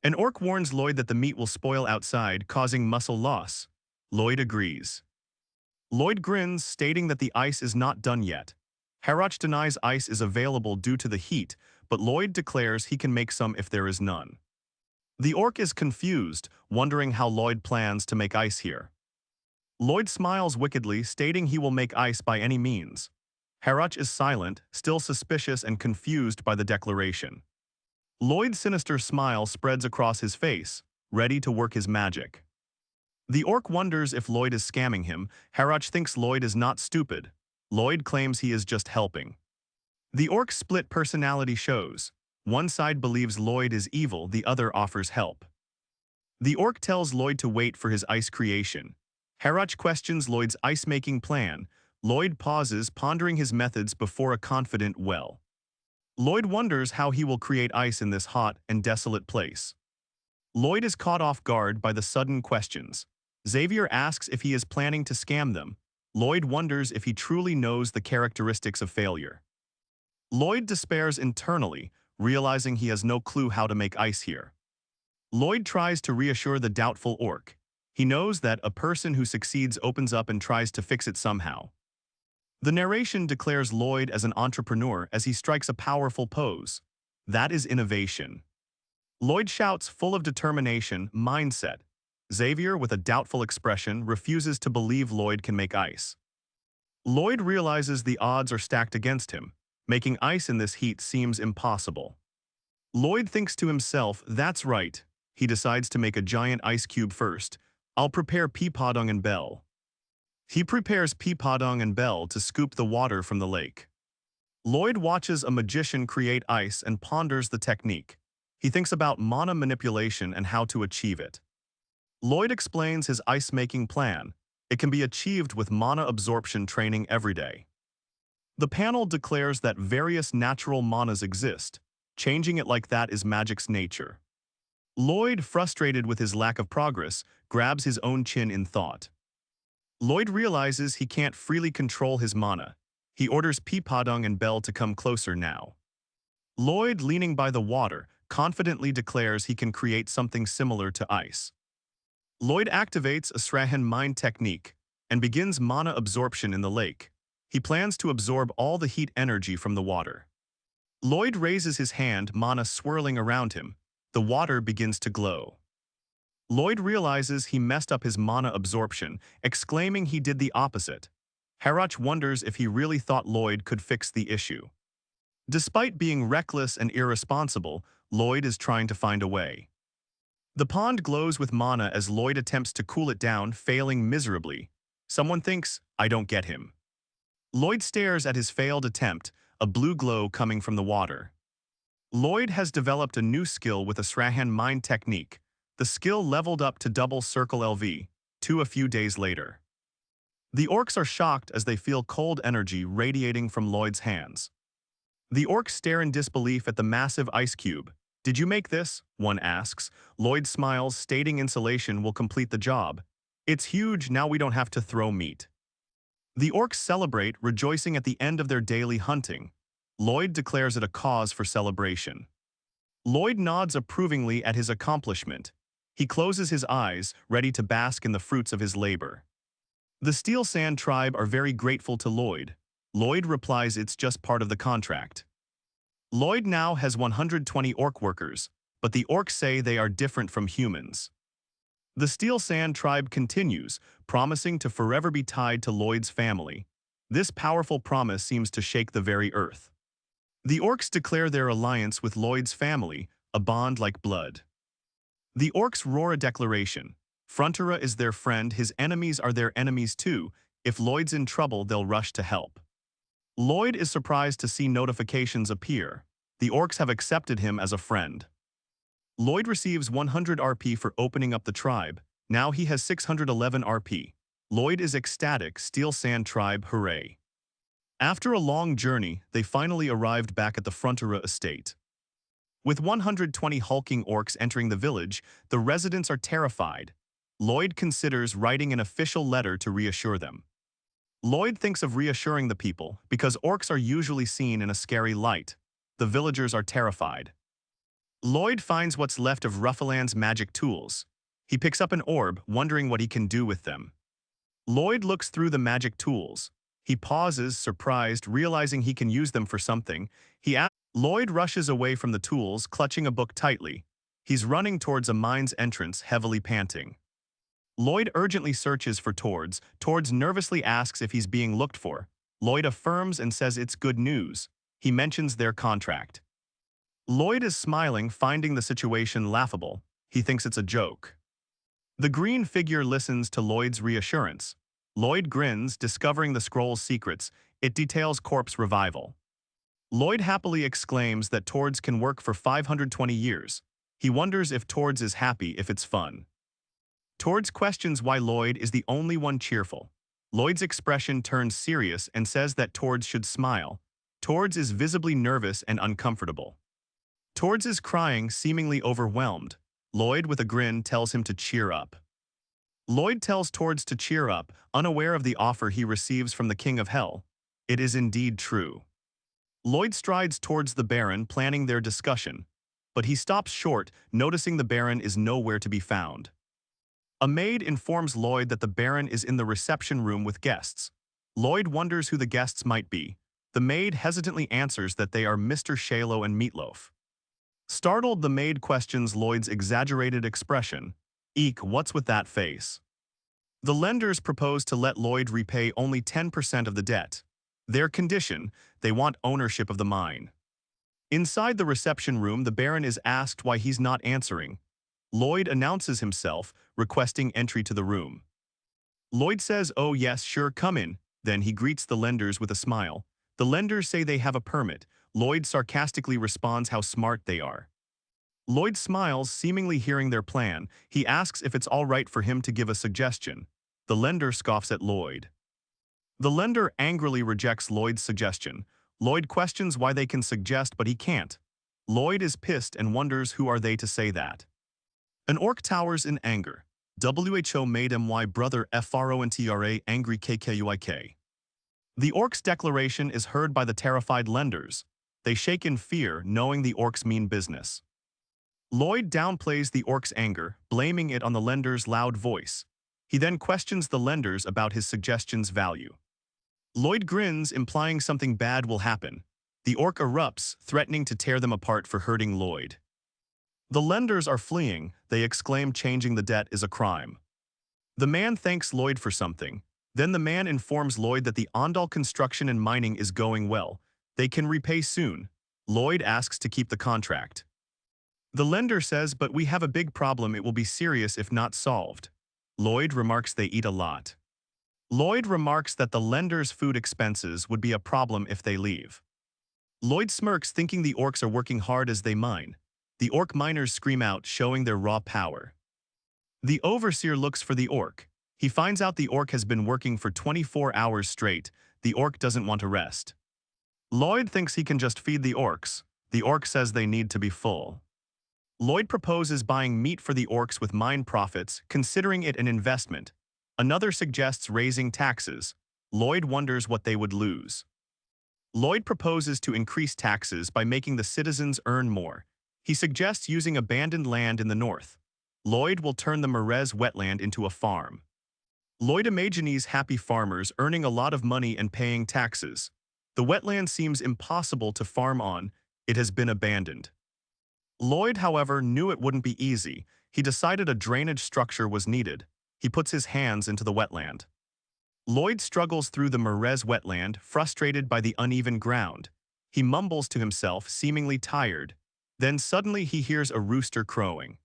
An orc warns Lloyd that the meat will spoil outside, causing muscle loss. Lloyd agrees. Lloyd grins, stating that the ice is not done yet. Harroch denies ice is available due to the heat, but Lloyd declares he can make some if there is none. The orc is confused, wondering how Lloyd plans to make ice here. Lloyd smiles wickedly, stating he will make ice by any means. Harroch is silent, still suspicious and confused by the declaration. Lloyd's sinister smile spreads across his face, ready to work his magic. The orc wonders if Lloyd is scamming him. Harroch thinks Lloyd is not stupid. Lloyd claims he is just helping. The orc's split personality shows. One side believes Lloyd is evil, the other offers help. The orc tells Lloyd to wait for his ice creation. Harroch questions Lloyd's ice-making plan. Lloyd pauses, pondering his methods before a confident well. Lloyd wonders how he will create ice in this hot and desolate place. Lloyd is caught off guard by the sudden questions. Xavier asks if he is planning to scam them. Lloyd wonders if he truly knows the characteristics of failure. Lloyd despairs internally, realizing he has no clue how to make ice here. Lloyd tries to reassure the doubtful orc. He knows that a person who succeeds opens up and tries to fix it somehow. The narration declares Lloyd as an entrepreneur as he strikes a powerful pose. That is innovation. Lloyd shouts, full of determination, mindset. Xavier, with a doubtful expression, refuses to believe Lloyd can make ice. Lloyd realizes the odds are stacked against him. Making ice in this heat seems impossible. Lloyd thinks to himself, that's right. He decides to make a giant ice cube first. I'll prepare Peepadong and Bell. He prepares Peepadong and Bell to scoop the water from the lake. Lloyd watches a magician create ice and ponders the technique. He thinks about mana manipulation and how to achieve it. Lloyd explains his ice-making plan. It can be achieved with mana absorption training every day. The panel declares that various natural manas exist. Changing it like that is magic's nature. Lloyd, frustrated with his lack of progress, grabs his own chin in thought. Lloyd realizes he can't freely control his mana. He orders Peepadong and Belle to come closer now. Lloyd, leaning by the water, confidently declares he can create something similar to ice. Lloyd activates a Srahan mind technique and begins mana absorption in the lake. He plans to absorb all the heat energy from the water. Lloyd raises his hand, mana swirling around him. The water begins to glow. Lloyd realizes he messed up his mana absorption, exclaiming he did the opposite. Harach wonders if he really thought Lloyd could fix the issue. Despite being reckless and irresponsible, Lloyd is trying to find a way. The pond glows with mana as Lloyd attempts to cool it down, failing miserably. Someone thinks, "I don't get him." Lloyd stares at his failed attempt, a blue glow coming from the water. Lloyd has developed a new skill with a Srahan mind technique. The skill leveled up to double circle LV2 a few days later. The orcs are shocked as they feel cold energy radiating from Lloyd's hands. The orcs stare in disbelief at the massive ice cube. "Did you make this?" one asks. Lloyd smiles, stating insulation will complete the job. "It's huge, now we don't have to throw meat." The orcs celebrate, rejoicing at the end of their daily hunting. Lloyd declares it a cause for celebration. Lloyd nods approvingly at his accomplishment. He closes his eyes, ready to bask in the fruits of his labor. The Steel Sand tribe are very grateful to Lloyd. Lloyd replies it's just part of the contract. Lloyd now has 120 orc workers, but the orcs say they are different from humans. The Steel Sand tribe continues, promising to forever be tied to Lloyd's family. This powerful promise seems to shake the very earth. The orcs declare their alliance with Lloyd's family, a bond like blood. The orcs roar a declaration. Frontera is their friend, his enemies are their enemies too. If Lloyd's in trouble, they'll rush to help. Lloyd is surprised to see notifications appear. The orcs have accepted him as a friend. Lloyd receives 100 RP for opening up the tribe. Now he has 611 RP. Lloyd is ecstatic. Steel Sand tribe, hooray. After a long journey, they finally arrived back at the Frontera estate. With 120 hulking orcs entering the village, the residents are terrified. Lloyd considers writing an official letter to reassure them. Lloyd thinks of reassuring the people because orcs are usually seen in a scary light. The villagers are terrified. Lloyd finds what's left of Ruffaland's magic tools. He picks up an orb, wondering what he can do with them. Lloyd looks through the magic tools. He pauses, surprised, realizing he can use them for something. Lloyd rushes away from the tools, clutching a book tightly. He's running towards a mine's entrance, heavily panting. Lloyd urgently searches for Tords. Tords nervously asks if he's being looked for. Lloyd affirms and says it's good news. He mentions their contract. Lloyd is smiling, finding the situation laughable. He thinks it's a joke. The green figure listens to Lloyd's reassurance. Lloyd grins, discovering the scroll's secrets. It details corpse revival. Lloyd happily exclaims that Tords can work for 520 years. He wonders if Tords is happy, if it's fun. Tords questions why Lloyd is the only one cheerful. Lloyd's expression turns serious and says that Tords should smile. Tords is visibly nervous and uncomfortable. Tords is crying, seemingly overwhelmed. Lloyd, with a grin, tells him to cheer up. Lloyd tells Tords to cheer up, unaware of the offer he receives from the King of Hell. It is indeed true. Lloyd strides towards the Baron, planning their discussion. But he stops short, noticing the Baron is nowhere to be found. A maid informs Lloyd that the Baron is in the reception room with guests. Lloyd wonders who the guests might be. The maid hesitantly answers that they are Mr. Shalo and Meatloaf. Startled, the maid questions Lloyd's exaggerated expression. "Eek, what's with that face?" The lenders propose to let Lloyd repay only 10% of the debt. Their condition, they want ownership of the mine. Inside the reception room, the Baron is asked why he's not answering. Lloyd announces himself, requesting entry to the room. Lloyd says, "Oh yes, sure, come in." Then he greets the lenders with a smile. The lenders say they have a permit. Lloyd sarcastically responds how smart they are. Lloyd smiles, seemingly hearing their plan. He asks if it's all right for him to give a suggestion. The lender scoffs at Lloyd. The lender angrily rejects Lloyd's suggestion. Lloyd questions why they can suggest but he can't. Lloyd is pissed and wonders who are they to say that. An orc towers in anger. WHO made my brother FRONTRA angry KKUIK. The orc's declaration is heard by the terrified lenders. They shake in fear, knowing the orcs mean business. Lloyd downplays the orc's anger, blaming it on the lender's loud voice. He then questions the lenders about his suggestion's value. Lloyd grins, implying something bad will happen. The orc erupts, threatening to tear them apart for hurting Lloyd. The lenders are fleeing, they exclaim changing the debt is a crime. The man thanks Lloyd for something. Then the man informs Lloyd that the Ondal construction and mining is going well. They can repay soon. Lloyd asks to keep the contract. The lender says, but we have a big problem, it will be serious if not solved. Lloyd remarks they eat a lot. Lloyd remarks that the lender's food expenses would be a problem if they leave. Lloyd smirks, thinking the orcs are working hard as they mine. The orc miners scream out, showing their raw power. The overseer looks for the orc. He finds out the orc has been working for 24 hours straight. The orc doesn't want to rest. Lloyd thinks he can just feed the orcs. The orc says they need to be full. Lloyd proposes buying meat for the orcs with mine profits, considering it an investment. Another suggests raising taxes. Lloyd wonders what they would lose. Lloyd proposes to increase taxes by making the citizens earn more. He suggests using abandoned land in the north. Lloyd will turn the Merez wetland into a farm. Lloyd imagines happy farmers earning a lot of money and paying taxes. The wetland seems impossible to farm on. It has been abandoned. Lloyd, however, knew it wouldn't be easy. He decided a drainage structure was needed. He puts his hands into the wetland. Lloyd struggles through the Merez wetland, frustrated by the uneven ground. He mumbles to himself, seemingly tired. Then suddenly he hears a rooster crowing.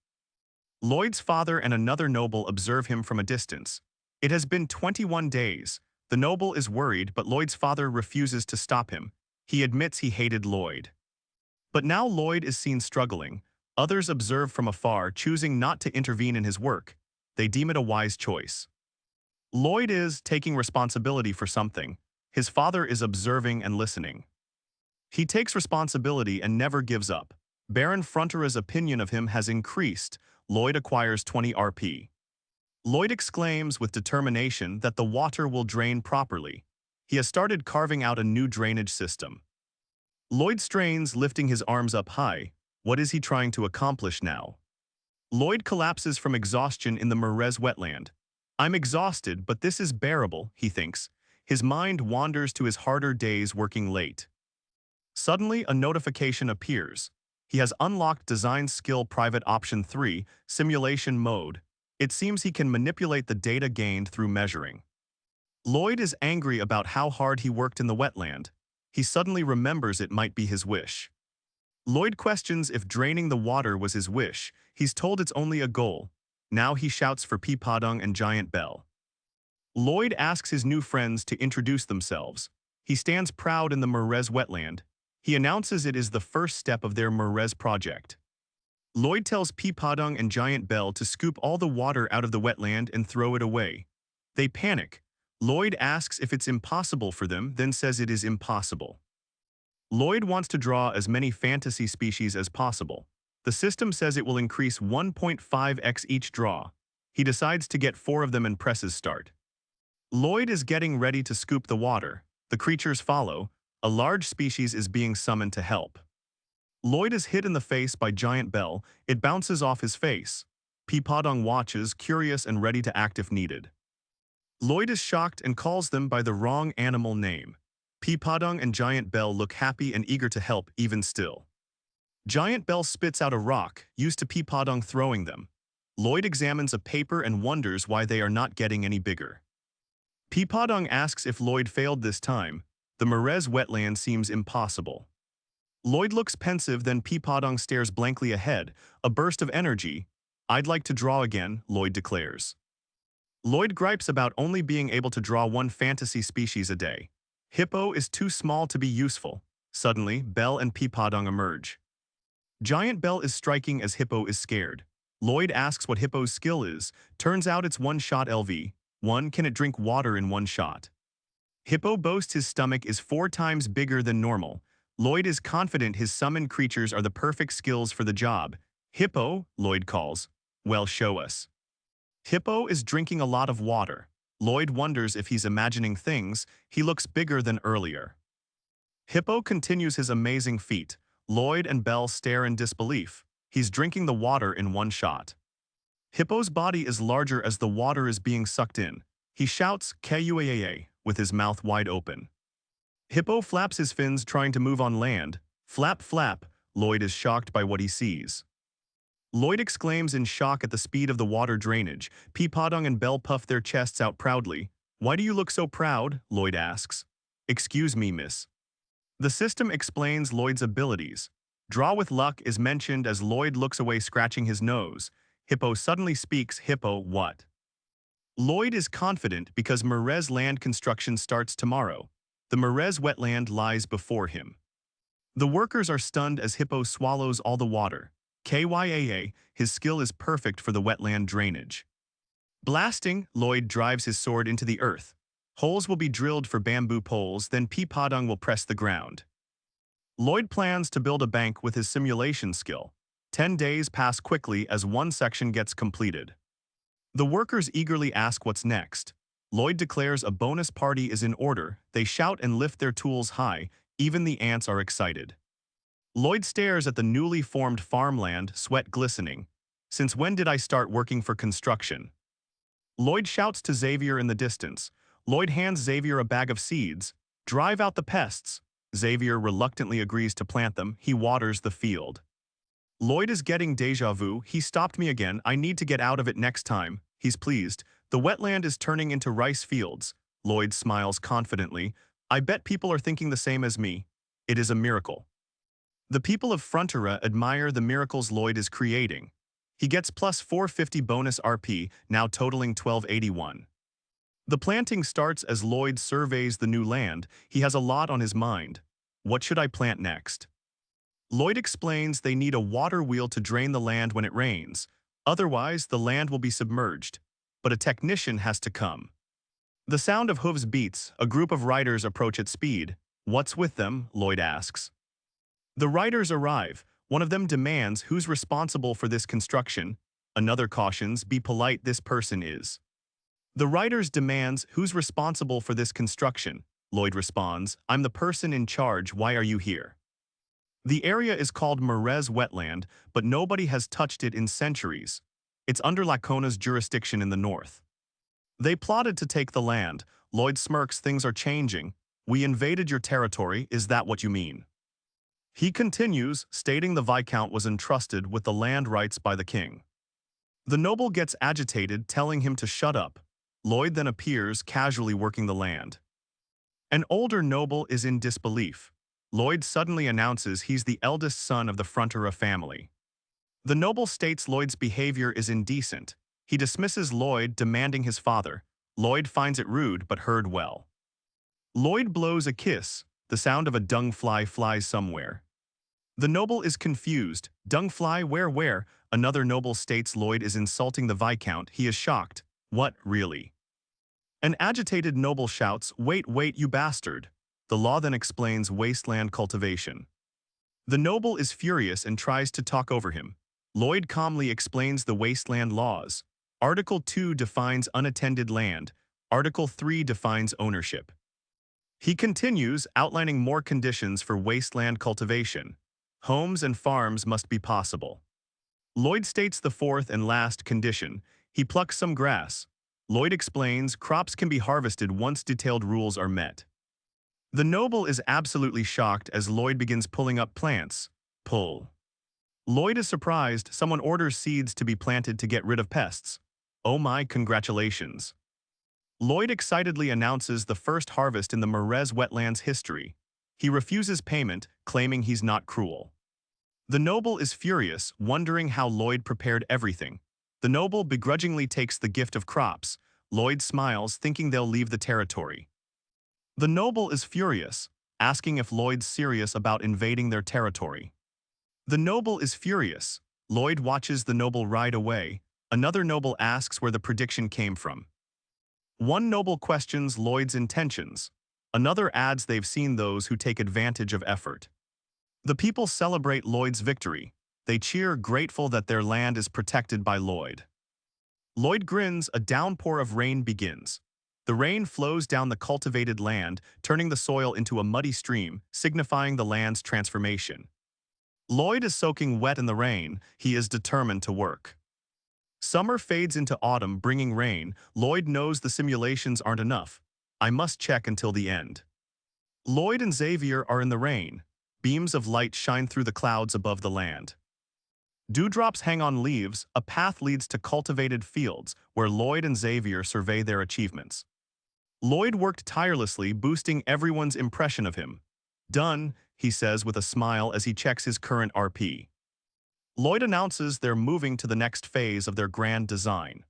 Lloyd's father and another noble observe him from a distance. It has been 21 days. The noble is worried, but Lloyd's father refuses to stop him. He admits he hated Lloyd. But now Lloyd is seen struggling. Others observe from afar, choosing not to intervene in his work. They deem it a wise choice. Lloyd is taking responsibility for something. His father is observing and listening. He takes responsibility and never gives up. Baron Frontera's opinion of him has increased. Lloyd acquires 20 RP. Lloyd exclaims with determination that the water will drain properly. He has started carving out a new drainage system. Lloyd strains, lifting his arms up high. What is he trying to accomplish now? Lloyd collapses from exhaustion in the Merez wetland. I'm exhausted, but this is bearable, he thinks. His mind wanders to his harder days working late. Suddenly, a notification appears. He has unlocked Design Skill Private Option 3, Simulation Mode. It seems he can manipulate the data gained through measuring. Lloyd is angry about how hard he worked in the wetland. He suddenly remembers it might be his wish. Lloyd questions if draining the water was his wish. He's told it's only a goal. Now he shouts for Padung and Giant Bell. Lloyd asks his new friends to introduce themselves. He stands proud in the Merez wetland. He announces it is the first step of their Merez project. Lloyd tells Padung and Giant Bell to scoop all the water out of the wetland and throw it away. They panic. Lloyd asks if it's impossible for them, then says it is impossible. Lloyd wants to draw as many fantasy species as possible. The system says it will increase 1.5x each draw. He decides to get 4 of them and presses start. Lloyd is getting ready to scoop the water. The creatures follow. A large species is being summoned to help. Lloyd is hit in the face by Giant Bell. It bounces off his face. Padung watches, curious and ready to act if needed. Lloyd is shocked and calls them by the wrong animal name. Padung and Giant Bell look happy and eager to help even still. Giant Bell spits out a rock, used to Padung throwing them. Lloyd examines a paper and wonders why they are not getting any bigger. Padung asks if Lloyd failed this time. The Merez wetland seems impossible. Lloyd looks pensive, then Padung stares blankly ahead. A burst of energy. I'd like to draw again, Lloyd declares. Lloyd gripes about only being able to draw 1 fantasy species a day. Hippo is too small to be useful. Suddenly, Bell and Padung emerge. Giant Bell is striking as Hippo is scared. Lloyd asks what Hippo's skill is. Turns out it's 1-shot LV. 1 can it drink water in 1 shot. Hippo boasts his stomach is 4 times bigger than normal. Lloyd is confident his summoned creatures are the perfect skills for the job. Hippo, Lloyd calls. Well, show us. Hippo is drinking a lot of water. Lloyd wonders if he's imagining things. He looks bigger than earlier. Hippo continues his amazing feat. Lloyd and Belle stare in disbelief. He's drinking the water in one shot. Hippo's body is larger as the water is being sucked in. He shouts, "Kuaa," with his mouth wide open. Hippo flaps his fins trying to move on land. Flap, flap. Lloyd is shocked by what he sees. Lloyd exclaims in shock at the speed of the water drainage. Peepadong and Belle puff their chests out proudly. "Why do you look so proud?" Lloyd asks. "Excuse me, miss." The system explains Lloyd's abilities. Draw with luck is mentioned as Lloyd looks away scratching his nose. Hippo suddenly speaks. Hippo, what? Lloyd is confident because Merez land construction starts tomorrow. The Merez wetland lies before him. The workers are stunned as Hippo swallows all the water. Kyaa, his skill is perfect for the wetland drainage. Blasting, Lloyd drives his sword into the earth. Holes will be drilled for bamboo poles, then Peepadong will press the ground. Lloyd plans to build a bank with his simulation skill. 10 days pass quickly as one section gets completed. The workers eagerly ask what's next. Lloyd declares a bonus party is in order. They shout and lift their tools high. Even the ants are excited. Lloyd stares at the newly formed farmland, sweat glistening. Since when did I start working for construction? Lloyd shouts to Xavier in the distance. Lloyd hands Xavier a bag of seeds. Drive out the pests. Xavier reluctantly agrees to plant them. He waters the field. Lloyd is getting deja vu. He stopped me again. I need to get out of it next time. He's pleased. The wetland is turning into rice fields. Lloyd smiles confidently. I bet people are thinking the same as me. It is a miracle. The people of Frontera admire the miracles Lloyd is creating. He gets plus 450 bonus RP, now totaling 1281. The planting starts as Lloyd surveys the new land. He has a lot on his mind. What should I plant next? Lloyd explains they need a water wheel to drain the land when it rains. Otherwise, the land will be submerged. But a technician has to come. The sound of hooves beats. A group of riders approach at speed. What's with them? Lloyd asks. The riders arrive. One of them demands who's responsible for this construction. Another cautions, be polite, this person is. The riders demands who's responsible for this construction. Lloyd responds, I'm the person in charge, why are you here? The area is called Merez Wetland, but nobody has touched it in centuries. It's under Lacona's jurisdiction in the north. They plotted to take the land. Lloyd smirks, things are changing. We invaded your territory, is that what you mean? He continues, stating the Viscount was entrusted with the land rights by the king. The noble gets agitated, telling him to shut up. Lloyd then appears, casually working the land. An older noble is in disbelief. Lloyd suddenly announces he's the eldest son of the Frontera family. The noble states Lloyd's behavior is indecent. He dismisses Lloyd, demanding his father. Lloyd finds it rude but heard well. Lloyd blows a kiss. The sound of a dung fly flies somewhere. The noble is confused. Dung fly, where? Another noble states Lloyd is insulting the Viscount. He is shocked. What, really? An agitated noble shouts, wait, you bastard. The law then explains wasteland cultivation. The noble is furious and tries to talk over him. Lloyd calmly explains the wasteland laws. Article 2 defines unattended land. Article 3 defines ownership. He continues, outlining more conditions for wasteland cultivation. Homes and farms must be possible. Lloyd states the fourth and last condition. He plucks some grass. Lloyd explains crops can be harvested once detailed rules are met. The noble is absolutely shocked as Lloyd begins pulling up plants. Pull. Lloyd is surprised. Someone orders seeds to be planted to get rid of pests. Oh my, congratulations. Lloyd excitedly announces the first harvest in the Merez wetlands history. He refuses payment, claiming he's not cruel. The noble is furious, wondering how Lloyd prepared everything. The noble begrudgingly takes the gift of crops. Lloyd smiles, thinking they'll leave the territory. The noble is furious, asking if Lloyd's serious about invading their territory. The noble is furious. Lloyd watches the noble ride away. Another noble asks where the prediction came from. One noble questions Lloyd's intentions. Another adds they've seen those who take advantage of effort. The people celebrate Lloyd's victory. They cheer, grateful that their land is protected by Lloyd. Lloyd grins, a downpour of rain begins. The rain flows down the cultivated land, turning the soil into a muddy stream, signifying the land's transformation. Lloyd is soaking wet in the rain. He is determined to work. Summer fades into autumn, bringing rain. Lloyd knows the simulations aren't enough. I must check until the end. Lloyd and Xavier are in the rain. Beams of light shine through the clouds above the land. Dewdrops hang on leaves. A path leads to cultivated fields, where Lloyd and Xavier survey their achievements. Lloyd worked tirelessly, boosting everyone's impression of him. Done, he says with a smile as he checks his current RP. Lloyd announces they're moving to the next phase of their grand design.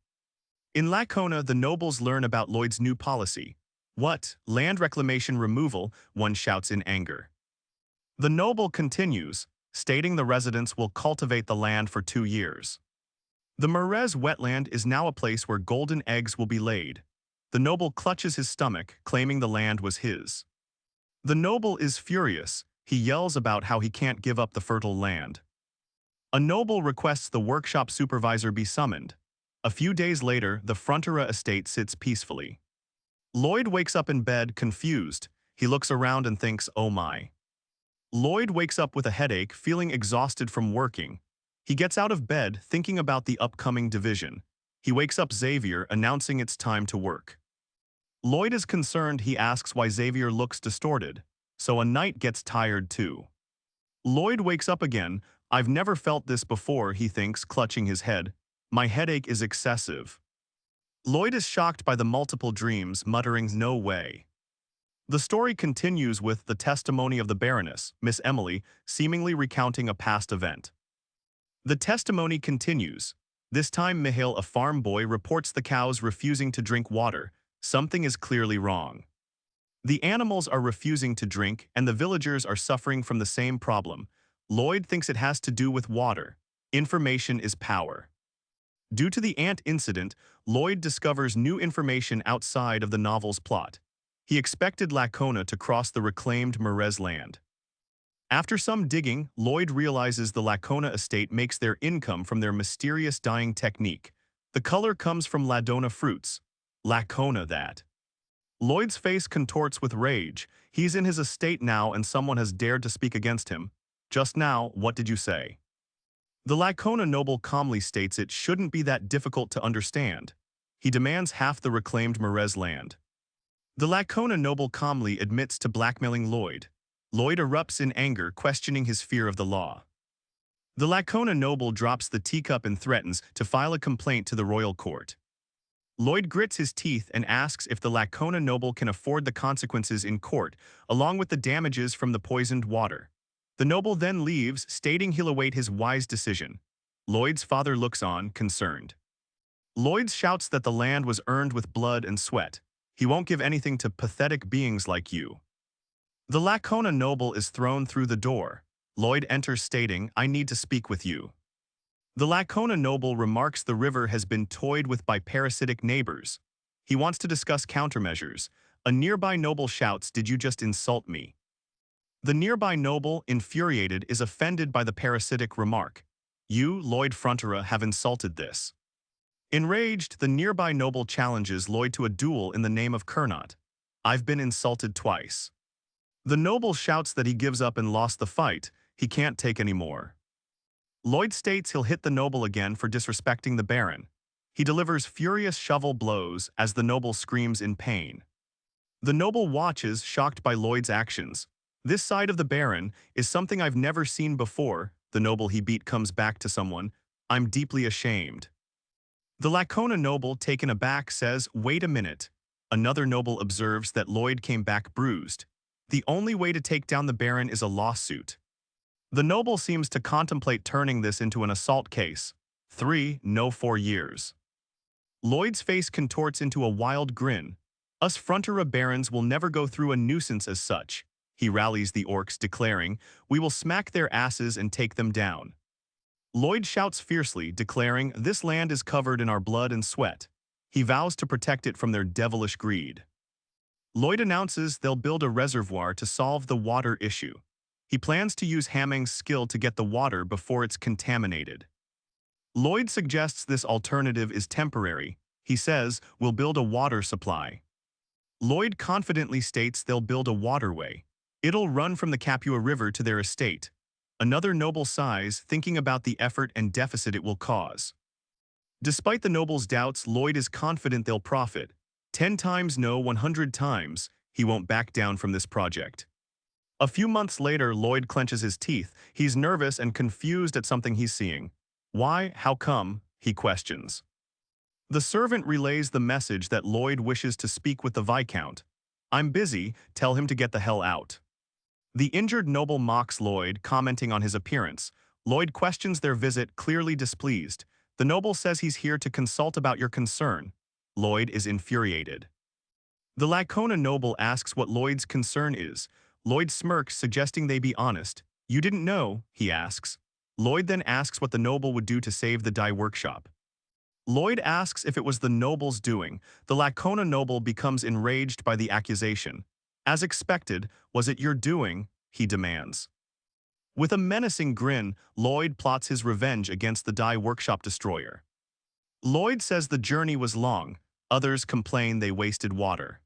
In Lacona, the nobles learn about Lloyd's new policy. What? Land reclamation removal, one shouts in anger. The noble continues, stating the residents will cultivate the land for 2 years. The Merez wetland is now a place where golden eggs will be laid. The noble clutches his stomach, claiming the land was his. The noble is furious. He yells about how he can't give up the fertile land. A noble requests the workshop supervisor be summoned. A few days later, the Frontera estate sits peacefully. Lloyd wakes up in bed, confused. He looks around and thinks, oh my. Lloyd wakes up with a headache, feeling exhausted from working. He gets out of bed, thinking about the upcoming division. He wakes up Xavier, announcing it's time to work. Lloyd is concerned. He asks why Xavier looks distorted. So a knight gets tired too. Lloyd wakes up again. I've never felt this before, he thinks, clutching his head. My headache is excessive. Lloyd is shocked by the multiple dreams, muttering, no way. The story continues with the testimony of the Baroness, Miss Emily, seemingly recounting a past event. The testimony continues. This time Mihail, a farm boy, reports the cows refusing to drink water. Something is clearly wrong. The animals are refusing to drink, and the villagers are suffering from the same problem. Lloyd thinks it has to do with water. Information is power. Due to the ant incident, Lloyd discovers new information outside of the novel's plot. He expected Lacona to cross the reclaimed Merez land. After some digging, Lloyd realizes the Lacona estate makes their income from their mysterious dyeing technique. The color comes from Ladona fruits. Lacona that. Lloyd's face contorts with rage. He's in his estate now and someone has dared to speak against him. Just now, what did you say? The Lacona noble calmly states it shouldn't be that difficult to understand. He demands half the reclaimed Merez land. The Lacona noble calmly admits to blackmailing Lloyd. Lloyd erupts in anger, questioning his fear of the law. The Lacona noble drops the teacup and threatens to file a complaint to the royal court. Lloyd grits his teeth and asks if the Lacona noble can afford the consequences in court, along with the damages from the poisoned water. The noble then leaves, stating he'll await his wise decision. Lloyd's father looks on, concerned. Lloyd shouts that the land was earned with blood and sweat. He won't give anything to pathetic beings like you. The Lacona noble is thrown through the door. Lloyd enters stating, I need to speak with you. The Lacona noble remarks the river has been toyed with by parasitic neighbors. He wants to discuss countermeasures. A nearby noble shouts, did you just insult me? The nearby noble, infuriated, is offended by the parasitic remark. You, Lloyd Frontera, have insulted this. Enraged, the nearby noble challenges Lloyd to a duel in the name of Kernot. I've been insulted twice. The noble shouts that he gives up and lost the fight. He can't take any more. Lloyd states he'll hit the noble again for disrespecting the Baron. He delivers furious shovel blows as the noble screams in pain. The noble watches, shocked by Lloyd's actions. This side of the Baron is something I've never seen before. The noble he beat comes back to someone. I'm deeply ashamed. The Lacona noble, taken aback, says, wait a minute. Another noble observes that Lloyd came back bruised. The only way to take down the Baron is a lawsuit. The noble seems to contemplate turning this into an assault case. 4 years. Lloyd's face contorts into a wild grin. Us Frontera barons will never go through a nuisance as such. He rallies the orcs, declaring, we will smack their asses and take them down. Lloyd shouts fiercely, declaring, this land is covered in our blood and sweat. He vows to protect it from their devilish greed. Lloyd announces they'll build a reservoir to solve the water issue. He plans to use Hamming's skill to get the water before it's contaminated. Lloyd suggests this alternative is temporary. He says, "We'll build a water supply." Lloyd confidently states they'll build a waterway. It'll run from the Capua River to their estate. Another noble sighs, thinking about the effort and deficit it will cause. Despite the noble's doubts, Lloyd is confident they'll profit. 10 times no, 100 times, he won't back down from this project. A few months later, Lloyd clenches his teeth. He's nervous and confused at something he's seeing. Why? How come? He questions. The servant relays the message that Lloyd wishes to speak with the Viscount. "I'm busy, tell him to get the hell out." The injured noble mocks Lloyd, commenting on his appearance. Lloyd questions their visit, clearly displeased. The noble says he's here to consult about your concern. Lloyd is infuriated. The Lacona noble asks what Lloyd's concern is. Lloyd smirks, suggesting they be honest. "You didn't know?" he asks. Lloyd then asks what the noble would do to save the dye workshop. Lloyd asks if it was the noble's doing. The Lacona noble becomes enraged by the accusation. As expected, was it your doing? He demands. With a menacing grin, Lloyd plots his revenge against the dye workshop destroyer. Lloyd says the journey was long. Others complain they wasted water.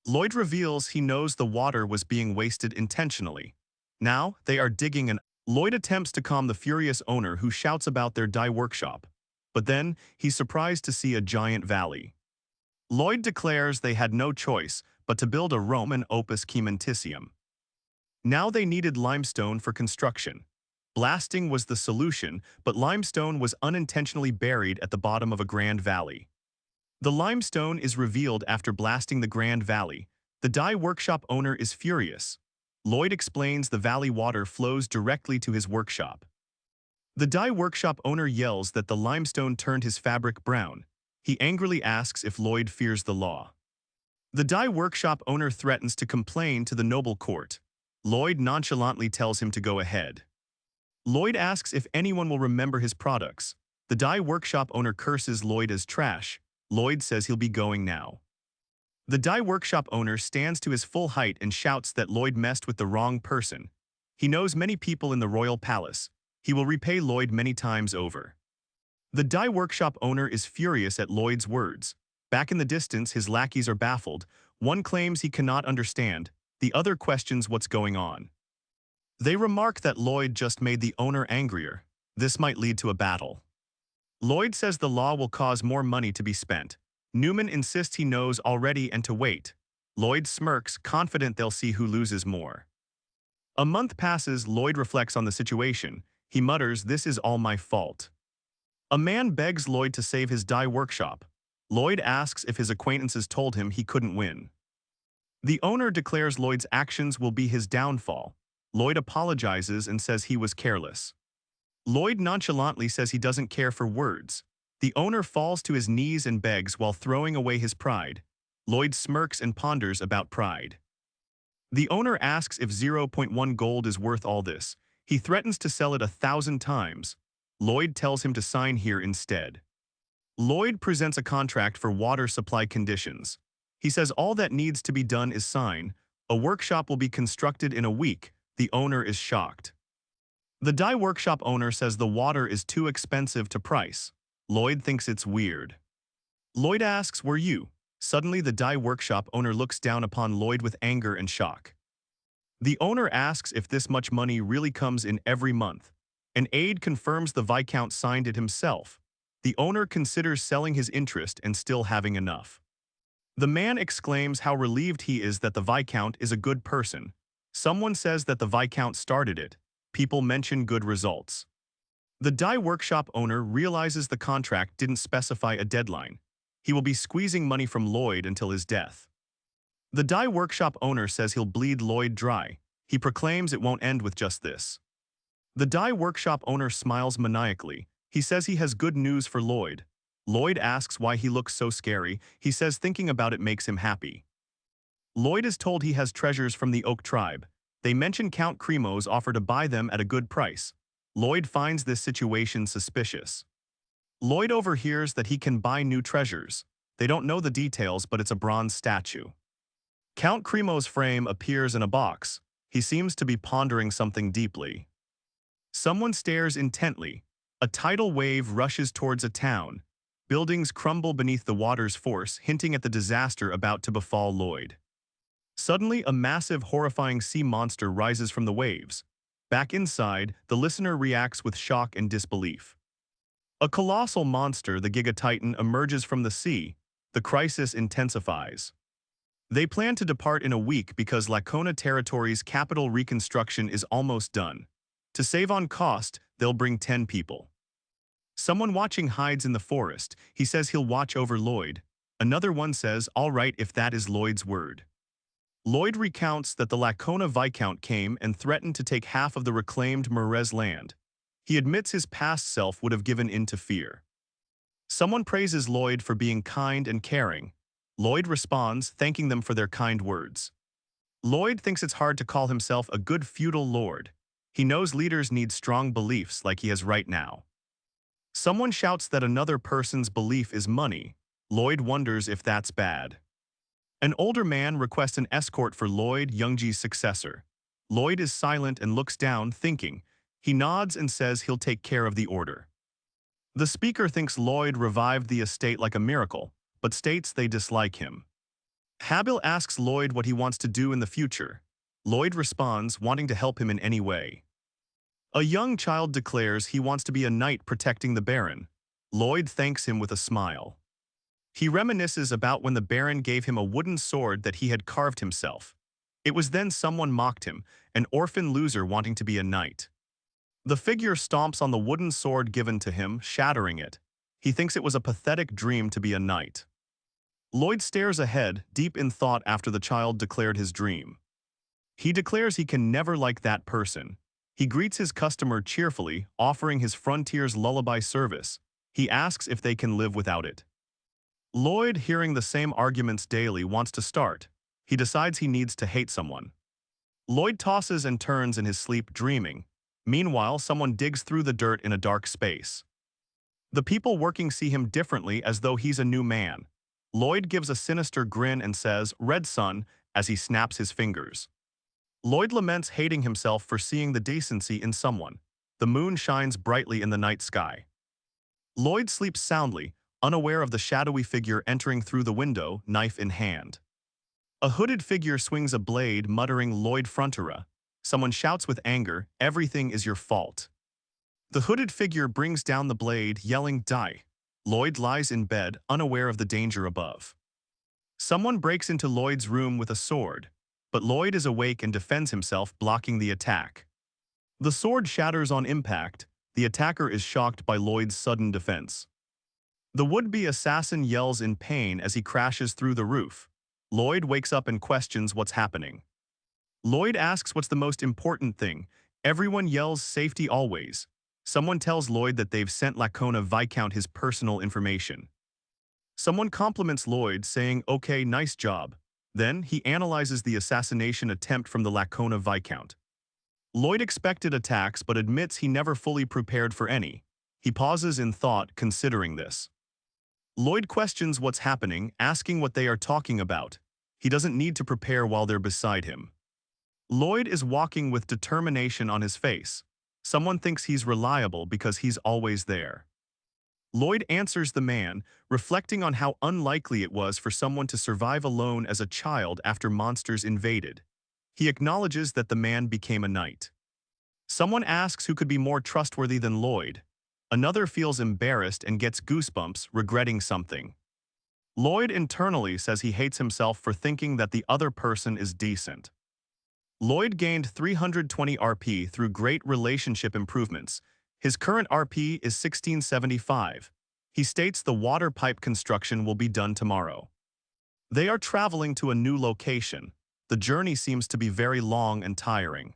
Lloyd reveals he knows the water was being wasted intentionally. Now, they are digging an... Lloyd attempts to calm the furious owner who shouts about their dye workshop. But then, he's surprised to see a giant valley. Lloyd declares they had no choice but to build a Roman opus cementitium. Now they needed limestone for construction. Blasting was the solution, but limestone was unintentionally buried at the bottom of a grand valley. The limestone is revealed after blasting the Grand Valley. The dye workshop owner is furious. Lloyd explains the valley water flows directly to his workshop. The dye workshop owner yells that the limestone turned his fabric brown. He angrily asks if Lloyd fears the law. The dye workshop owner threatens to complain to the noble court. Lloyd nonchalantly tells him to go ahead. Lloyd asks if anyone will remember his products. The dye workshop owner curses Lloyd as trash. Lloyd says he'll be going now. The dye workshop owner stands to his full height and shouts that Lloyd messed with the wrong person. He knows many people in the royal palace. He will repay Lloyd many times over. The dye workshop owner is furious at Lloyd's words. Back in the distance, his lackeys are baffled. One claims he cannot understand. The other questions what's going on. They remark that Lloyd just made the owner angrier. This might lead to a battle. Lloyd says the law will cause more money to be spent. Newman insists he knows already and to wait. Lloyd smirks, confident they'll see who loses more. A month passes. Lloyd reflects on the situation. He mutters, "This is all my fault." A man begs Lloyd to save his dye workshop. Lloyd asks if his acquaintances told him he couldn't win. The owner declares Lloyd's actions will be his downfall. Lloyd apologizes and says he was careless. Lloyd nonchalantly says he doesn't care for words. The owner falls to his knees and begs while throwing away his pride. Lloyd smirks and ponders about pride. The owner asks if 0.1 gold is worth all this. He threatens to sell it 1,000 times. Lloyd tells him to sign here instead. Lloyd presents a contract for water supply conditions. He says all that needs to be done is sign. A workshop will be constructed in a week. The owner is shocked. The dye workshop owner says the water is too expensive to price. Lloyd thinks it's weird. Lloyd asks, "Were you?" Suddenly the dye workshop owner looks down upon Lloyd with anger and shock. The owner asks if this much money really comes in every month. An aide confirms the Viscount signed it himself. The owner considers selling his interest and still having enough. The man exclaims how relieved he is that the Viscount is a good person. Someone says that the Viscount started it. People mention good results. The dye workshop owner realizes the contract didn't specify a deadline. He will be squeezing money from Lloyd until his death. The dye workshop owner says he'll bleed Lloyd dry. He proclaims it won't end with just this. The dye workshop owner smiles maniacally. He says he has good news for Lloyd. Lloyd asks why he looks so scary. He says thinking about it makes him happy. Lloyd is told he has treasures from the Oak tribe. They mention Count Cremo's offer to buy them at a good price. Lloyd finds this situation suspicious. Lloyd overhears that he can buy new treasures. They don't know the details, but it's a bronze statue. Count Cremo's frame appears in a box. He seems to be pondering something deeply. Someone stares intently. A tidal wave rushes towards a town. Buildings crumble beneath the water's force, hinting at the disaster about to befall Lloyd. Suddenly, a massive, horrifying sea monster rises from the waves. Back inside, the listener reacts with shock and disbelief. A colossal monster, the Giga Titan, emerges from the sea. The crisis intensifies. They plan to depart in a week because Lacona Territory's capital reconstruction is almost done. To save on cost, they'll bring 10 people. Someone watching hides in the forest. He says he'll watch over Lloyd. Another one says, all right if that is Lloyd's word. Lloyd recounts that the Lacona Viscount came and threatened to take half of the reclaimed Merez land. He admits his past self would have given in to fear. Someone praises Lloyd for being kind and caring. Lloyd responds, thanking them for their kind words. Lloyd thinks it's hard to call himself a good feudal lord. He knows leaders need strong beliefs like he has right now. Someone shouts that another person's belief is money. Lloyd wonders if that's bad. An older man requests an escort for Lloyd, Youngji's successor. Lloyd is silent and looks down, thinking. He nods and says he'll take care of the order. The speaker thinks Lloyd revived the estate like a miracle, but states they dislike him. Habil asks Lloyd what he wants to do in the future. Lloyd responds, wanting to help him in any way. A young child declares he wants to be a knight protecting the Baron. Lloyd thanks him with a smile. He reminisces about when the Baron gave him a wooden sword that he had carved himself. It was then someone mocked him, an orphan loser wanting to be a knight. The figure stomps on the wooden sword given to him, shattering it. He thinks it was a pathetic dream to be a knight. Lloyd stares ahead, deep in thought after the child declared his dream. He declares he can never like that person. He greets his customer cheerfully, offering his Frontier's lullaby service. He asks if they can live without it. Lloyd, hearing the same arguments daily, wants to start. He decides he needs to hate someone. Lloyd tosses and turns in his sleep, dreaming. Meanwhile, someone digs through the dirt in a dark space. The people working see him differently, as though he's a new man. Lloyd gives a sinister grin and says, "Red Sun," as he snaps his fingers. Lloyd laments hating himself for seeing the decency in someone. The moon shines brightly in the night sky. Lloyd sleeps soundly, unaware of the shadowy figure entering through the window, knife in hand. A hooded figure swings a blade, muttering Lloyd Frontera. Someone shouts with anger, "Everything is your fault." The hooded figure brings down the blade, yelling, "Die." Lloyd lies in bed, unaware of the danger above. Someone breaks into Lloyd's room with a sword, but Lloyd is awake and defends himself, blocking the attack. The sword shatters on impact. The attacker is shocked by Lloyd's sudden defense. The would-be assassin yells in pain as he crashes through the roof. Lloyd wakes up and questions what's happening. Lloyd asks what's the most important thing. Everyone yells, "Safety always." Someone tells Lloyd that they've sent Lacona Viscount his personal information. Someone compliments Lloyd, saying, "Okay, nice job." Then, he analyzes the assassination attempt from the Lacona Viscount. Lloyd expected attacks but admits he never fully prepared for any. He pauses in thought, considering this. Lloyd questions what's happening, asking what they are talking about. He doesn't need to prepare while they're beside him. Lloyd is walking with determination on his face. Someone thinks he's reliable because he's always there. Lloyd answers the man, reflecting on how unlikely it was for someone to survive alone as a child after monsters invaded. He acknowledges that the man became a knight. Someone asks who could be more trustworthy than Lloyd. Another feels embarrassed and gets goosebumps, regretting something. Lloyd internally says he hates himself for thinking that the other person is decent. Lloyd gained 320 RP through great relationship improvements. His current RP is 1675. He states the water pipe construction will be done tomorrow. They are traveling to a new location. The journey seems to be very long and tiring.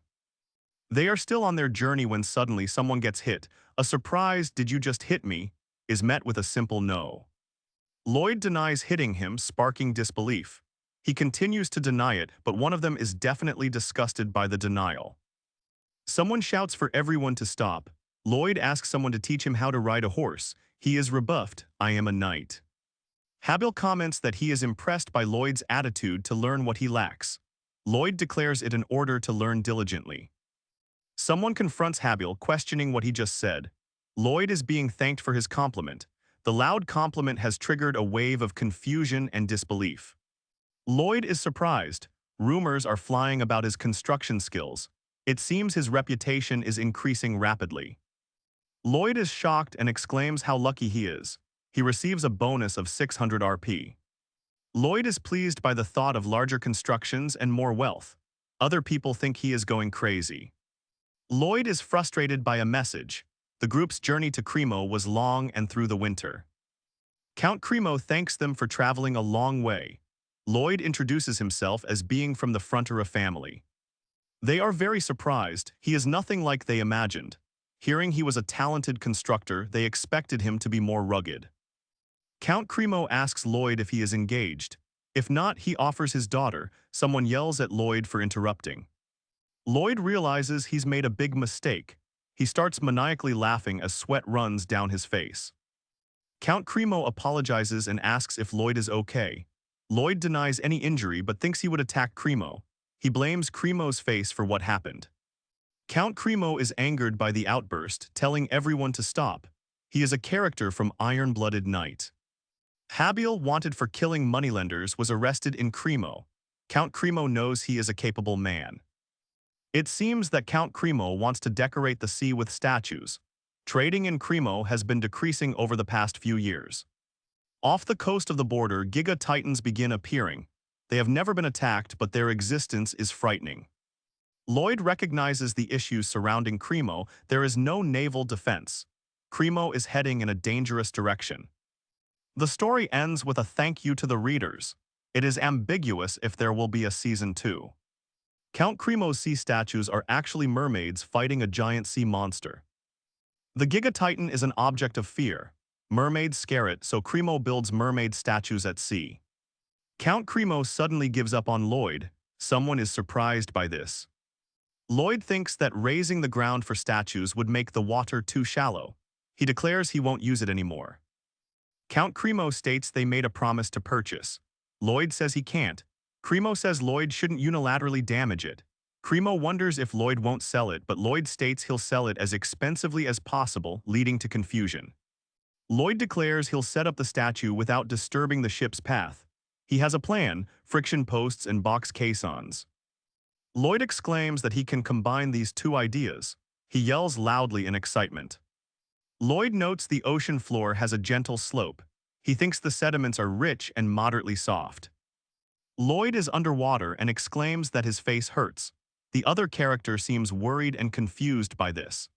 They are still on their journey when suddenly someone gets hit. A surprise, "Did you just hit me?" is met with a simple no. Lloyd denies hitting him, sparking disbelief. He continues to deny it, but one of them is definitely disgusted by the denial. Someone shouts for everyone to stop. Lloyd asks someone to teach him how to ride a horse. He is rebuffed, "I am a knight." Habil comments that he is impressed by Lloyd's attitude to learn what he lacks. Lloyd declares it an order to learn diligently. Someone confronts Habil, questioning what he just said. Lloyd is being thanked for his compliment. The loud compliment has triggered a wave of confusion and disbelief. Lloyd is surprised. Rumors are flying about his construction skills. It seems his reputation is increasing rapidly. Lloyd is shocked and exclaims how lucky he is. He receives a bonus of 600 RP. Lloyd is pleased by the thought of larger constructions and more wealth. Other people think he is going crazy. Lloyd is frustrated by a message. The group's journey to Cremo was long and through the winter. Count Cremo thanks them for traveling a long way. Lloyd introduces himself as being from the Frontera family. They are very surprised. He is nothing like they imagined. Hearing he was a talented constructor, they expected him to be more rugged. Count Cremo asks Lloyd if he is engaged. If not, he offers his daughter. Someone yells at Lloyd for interrupting. Lloyd realizes he's made a big mistake. He starts maniacally laughing as sweat runs down his face. Count Cremo apologizes and asks if Lloyd is okay. Lloyd denies any injury but thinks he would attack Cremo. He blames Cremo's face for what happened. Count Cremo is angered by the outburst, telling everyone to stop. He is a character from Iron-Blooded Knight. Habil, wanted for killing moneylenders, was arrested in Cremo. Count Cremo knows he is a capable man. It seems that Count Cremo wants to decorate the sea with statues. Trading in Cremo has been decreasing over the past few years. Off the coast of the border, Giga Titans begin appearing. They have never been attacked, but their existence is frightening. Lloyd recognizes the issues surrounding Cremo. There is no naval defense. Cremo is heading in a dangerous direction. The story ends with a thank you to the readers. It is ambiguous if there will be a season 2. Count Cremo's sea statues are actually mermaids fighting a giant sea monster. The Giga Titan is an object of fear. Mermaids scare it, so Cremo builds mermaid statues at sea. Count Cremo suddenly gives up on Lloyd. Someone is surprised by this. Lloyd thinks that raising the ground for statues would make the water too shallow. He declares he won't use it anymore. Count Cremo states they made a promise to purchase. Lloyd says he can't. Cremo says Lloyd shouldn't unilaterally damage it. Cremo wonders if Lloyd won't sell it, but Lloyd states he'll sell it as expensively as possible, leading to confusion. Lloyd declares he'll set up the statue without disturbing the ship's path. He has a plan: friction posts and box caissons. Lloyd exclaims that he can combine these two ideas. He yells loudly in excitement. Lloyd notes the ocean floor has a gentle slope. He thinks the sediments are rich and moderately soft. Lloyd is underwater and exclaims that his face hurts. The other character seems worried and confused by this.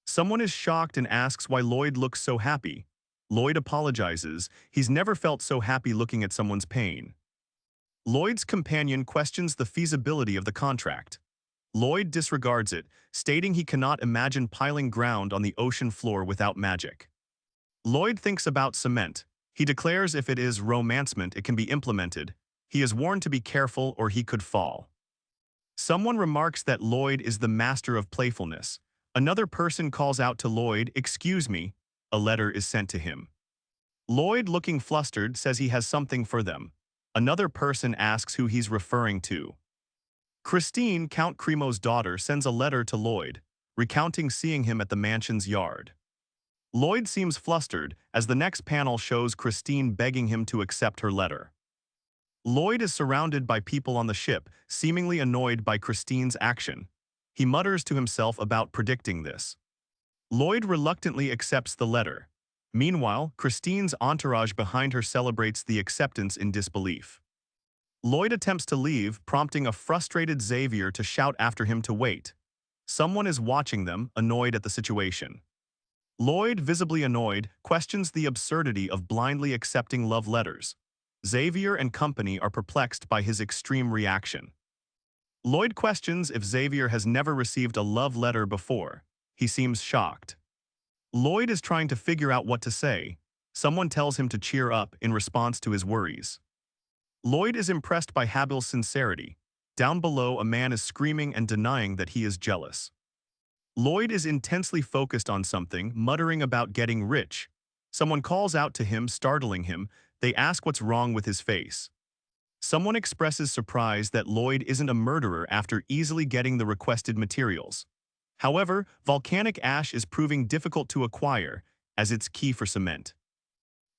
Someone is shocked and asks why Lloyd looks so happy. Lloyd apologizes. He's never felt so happy looking at someone's pain. Lloyd's companion questions the feasibility of the contract. Lloyd disregards it, stating he cannot imagine piling ground on the ocean floor without magic. Lloyd thinks about cement. He declares if it is romancement, it can be implemented. He is warned to be careful or he could fall. Someone remarks that Lloyd is the master of playfulness. Another person calls out to Lloyd, "Excuse me." A letter is sent to him. Lloyd, looking flustered, says he has something for them. Another person asks who he's referring to. Christine, Count Cremo's daughter, sends a letter to Lloyd, recounting seeing him at the mansion's yard. Lloyd seems flustered as the next panel shows Christine begging him to accept her letter. Lloyd is surrounded by people on the ship, seemingly annoyed by Christine's action. He mutters to himself about predicting this. Lloyd reluctantly accepts the letter. Meanwhile, Christine's entourage behind her celebrates the acceptance in disbelief. Lloyd attempts to leave, prompting a frustrated Xavier to shout after him to wait. Someone is watching them, annoyed at the situation. Lloyd, visibly annoyed, questions the absurdity of blindly accepting love letters. Xavier and company are perplexed by his extreme reaction. Lloyd questions if Xavier has never received a love letter before. He seems shocked. Lloyd is trying to figure out what to say. Someone tells him to cheer up in response to his worries. Lloyd is impressed by Habil's sincerity. Down below, a man is screaming and denying that he is jealous. Lloyd is intensely focused on something, muttering about getting rich. Someone calls out to him, startling him. They ask what's wrong with his face. Someone expresses surprise that Lloyd isn't a murderer after easily getting the requested materials. However, volcanic ash is proving difficult to acquire, as it's key for cement.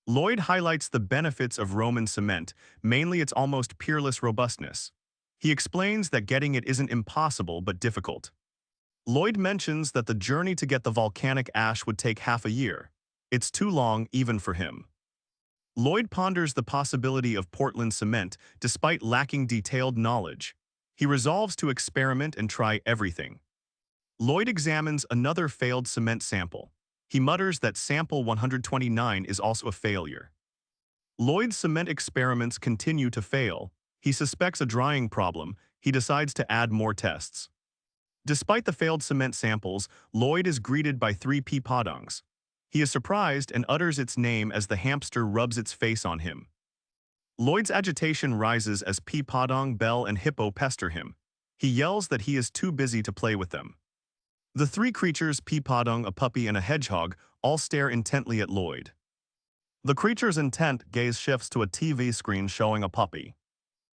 Lloyd highlights the benefits of Roman cement, mainly its almost peerless robustness. He explains that getting it isn't impossible but difficult. Lloyd mentions that the journey to get the volcanic ash would take half a year. It's too long even for him. Lloyd ponders the possibility of Portland cement despite lacking detailed knowledge. He resolves to experiment and try everything. Lloyd examines another failed cement sample. He mutters that sample 129 is also a failure. Lloyd's cement experiments continue to fail. He suspects a drying problem. He decides to add more tests. Despite the failed cement samples, Lloyd is greeted by 3 pea podongs. He is surprised and utters its name as the hamster rubs its face on him. Lloyd's agitation rises as Pea Podong, Bell, and Hippo pester him. He yells that he is too busy to play with them. The 3 creatures, Pea Podong, a puppy, and a hedgehog, all stare intently at Lloyd. The creature's intent gaze shifts to a TV screen showing a puppy.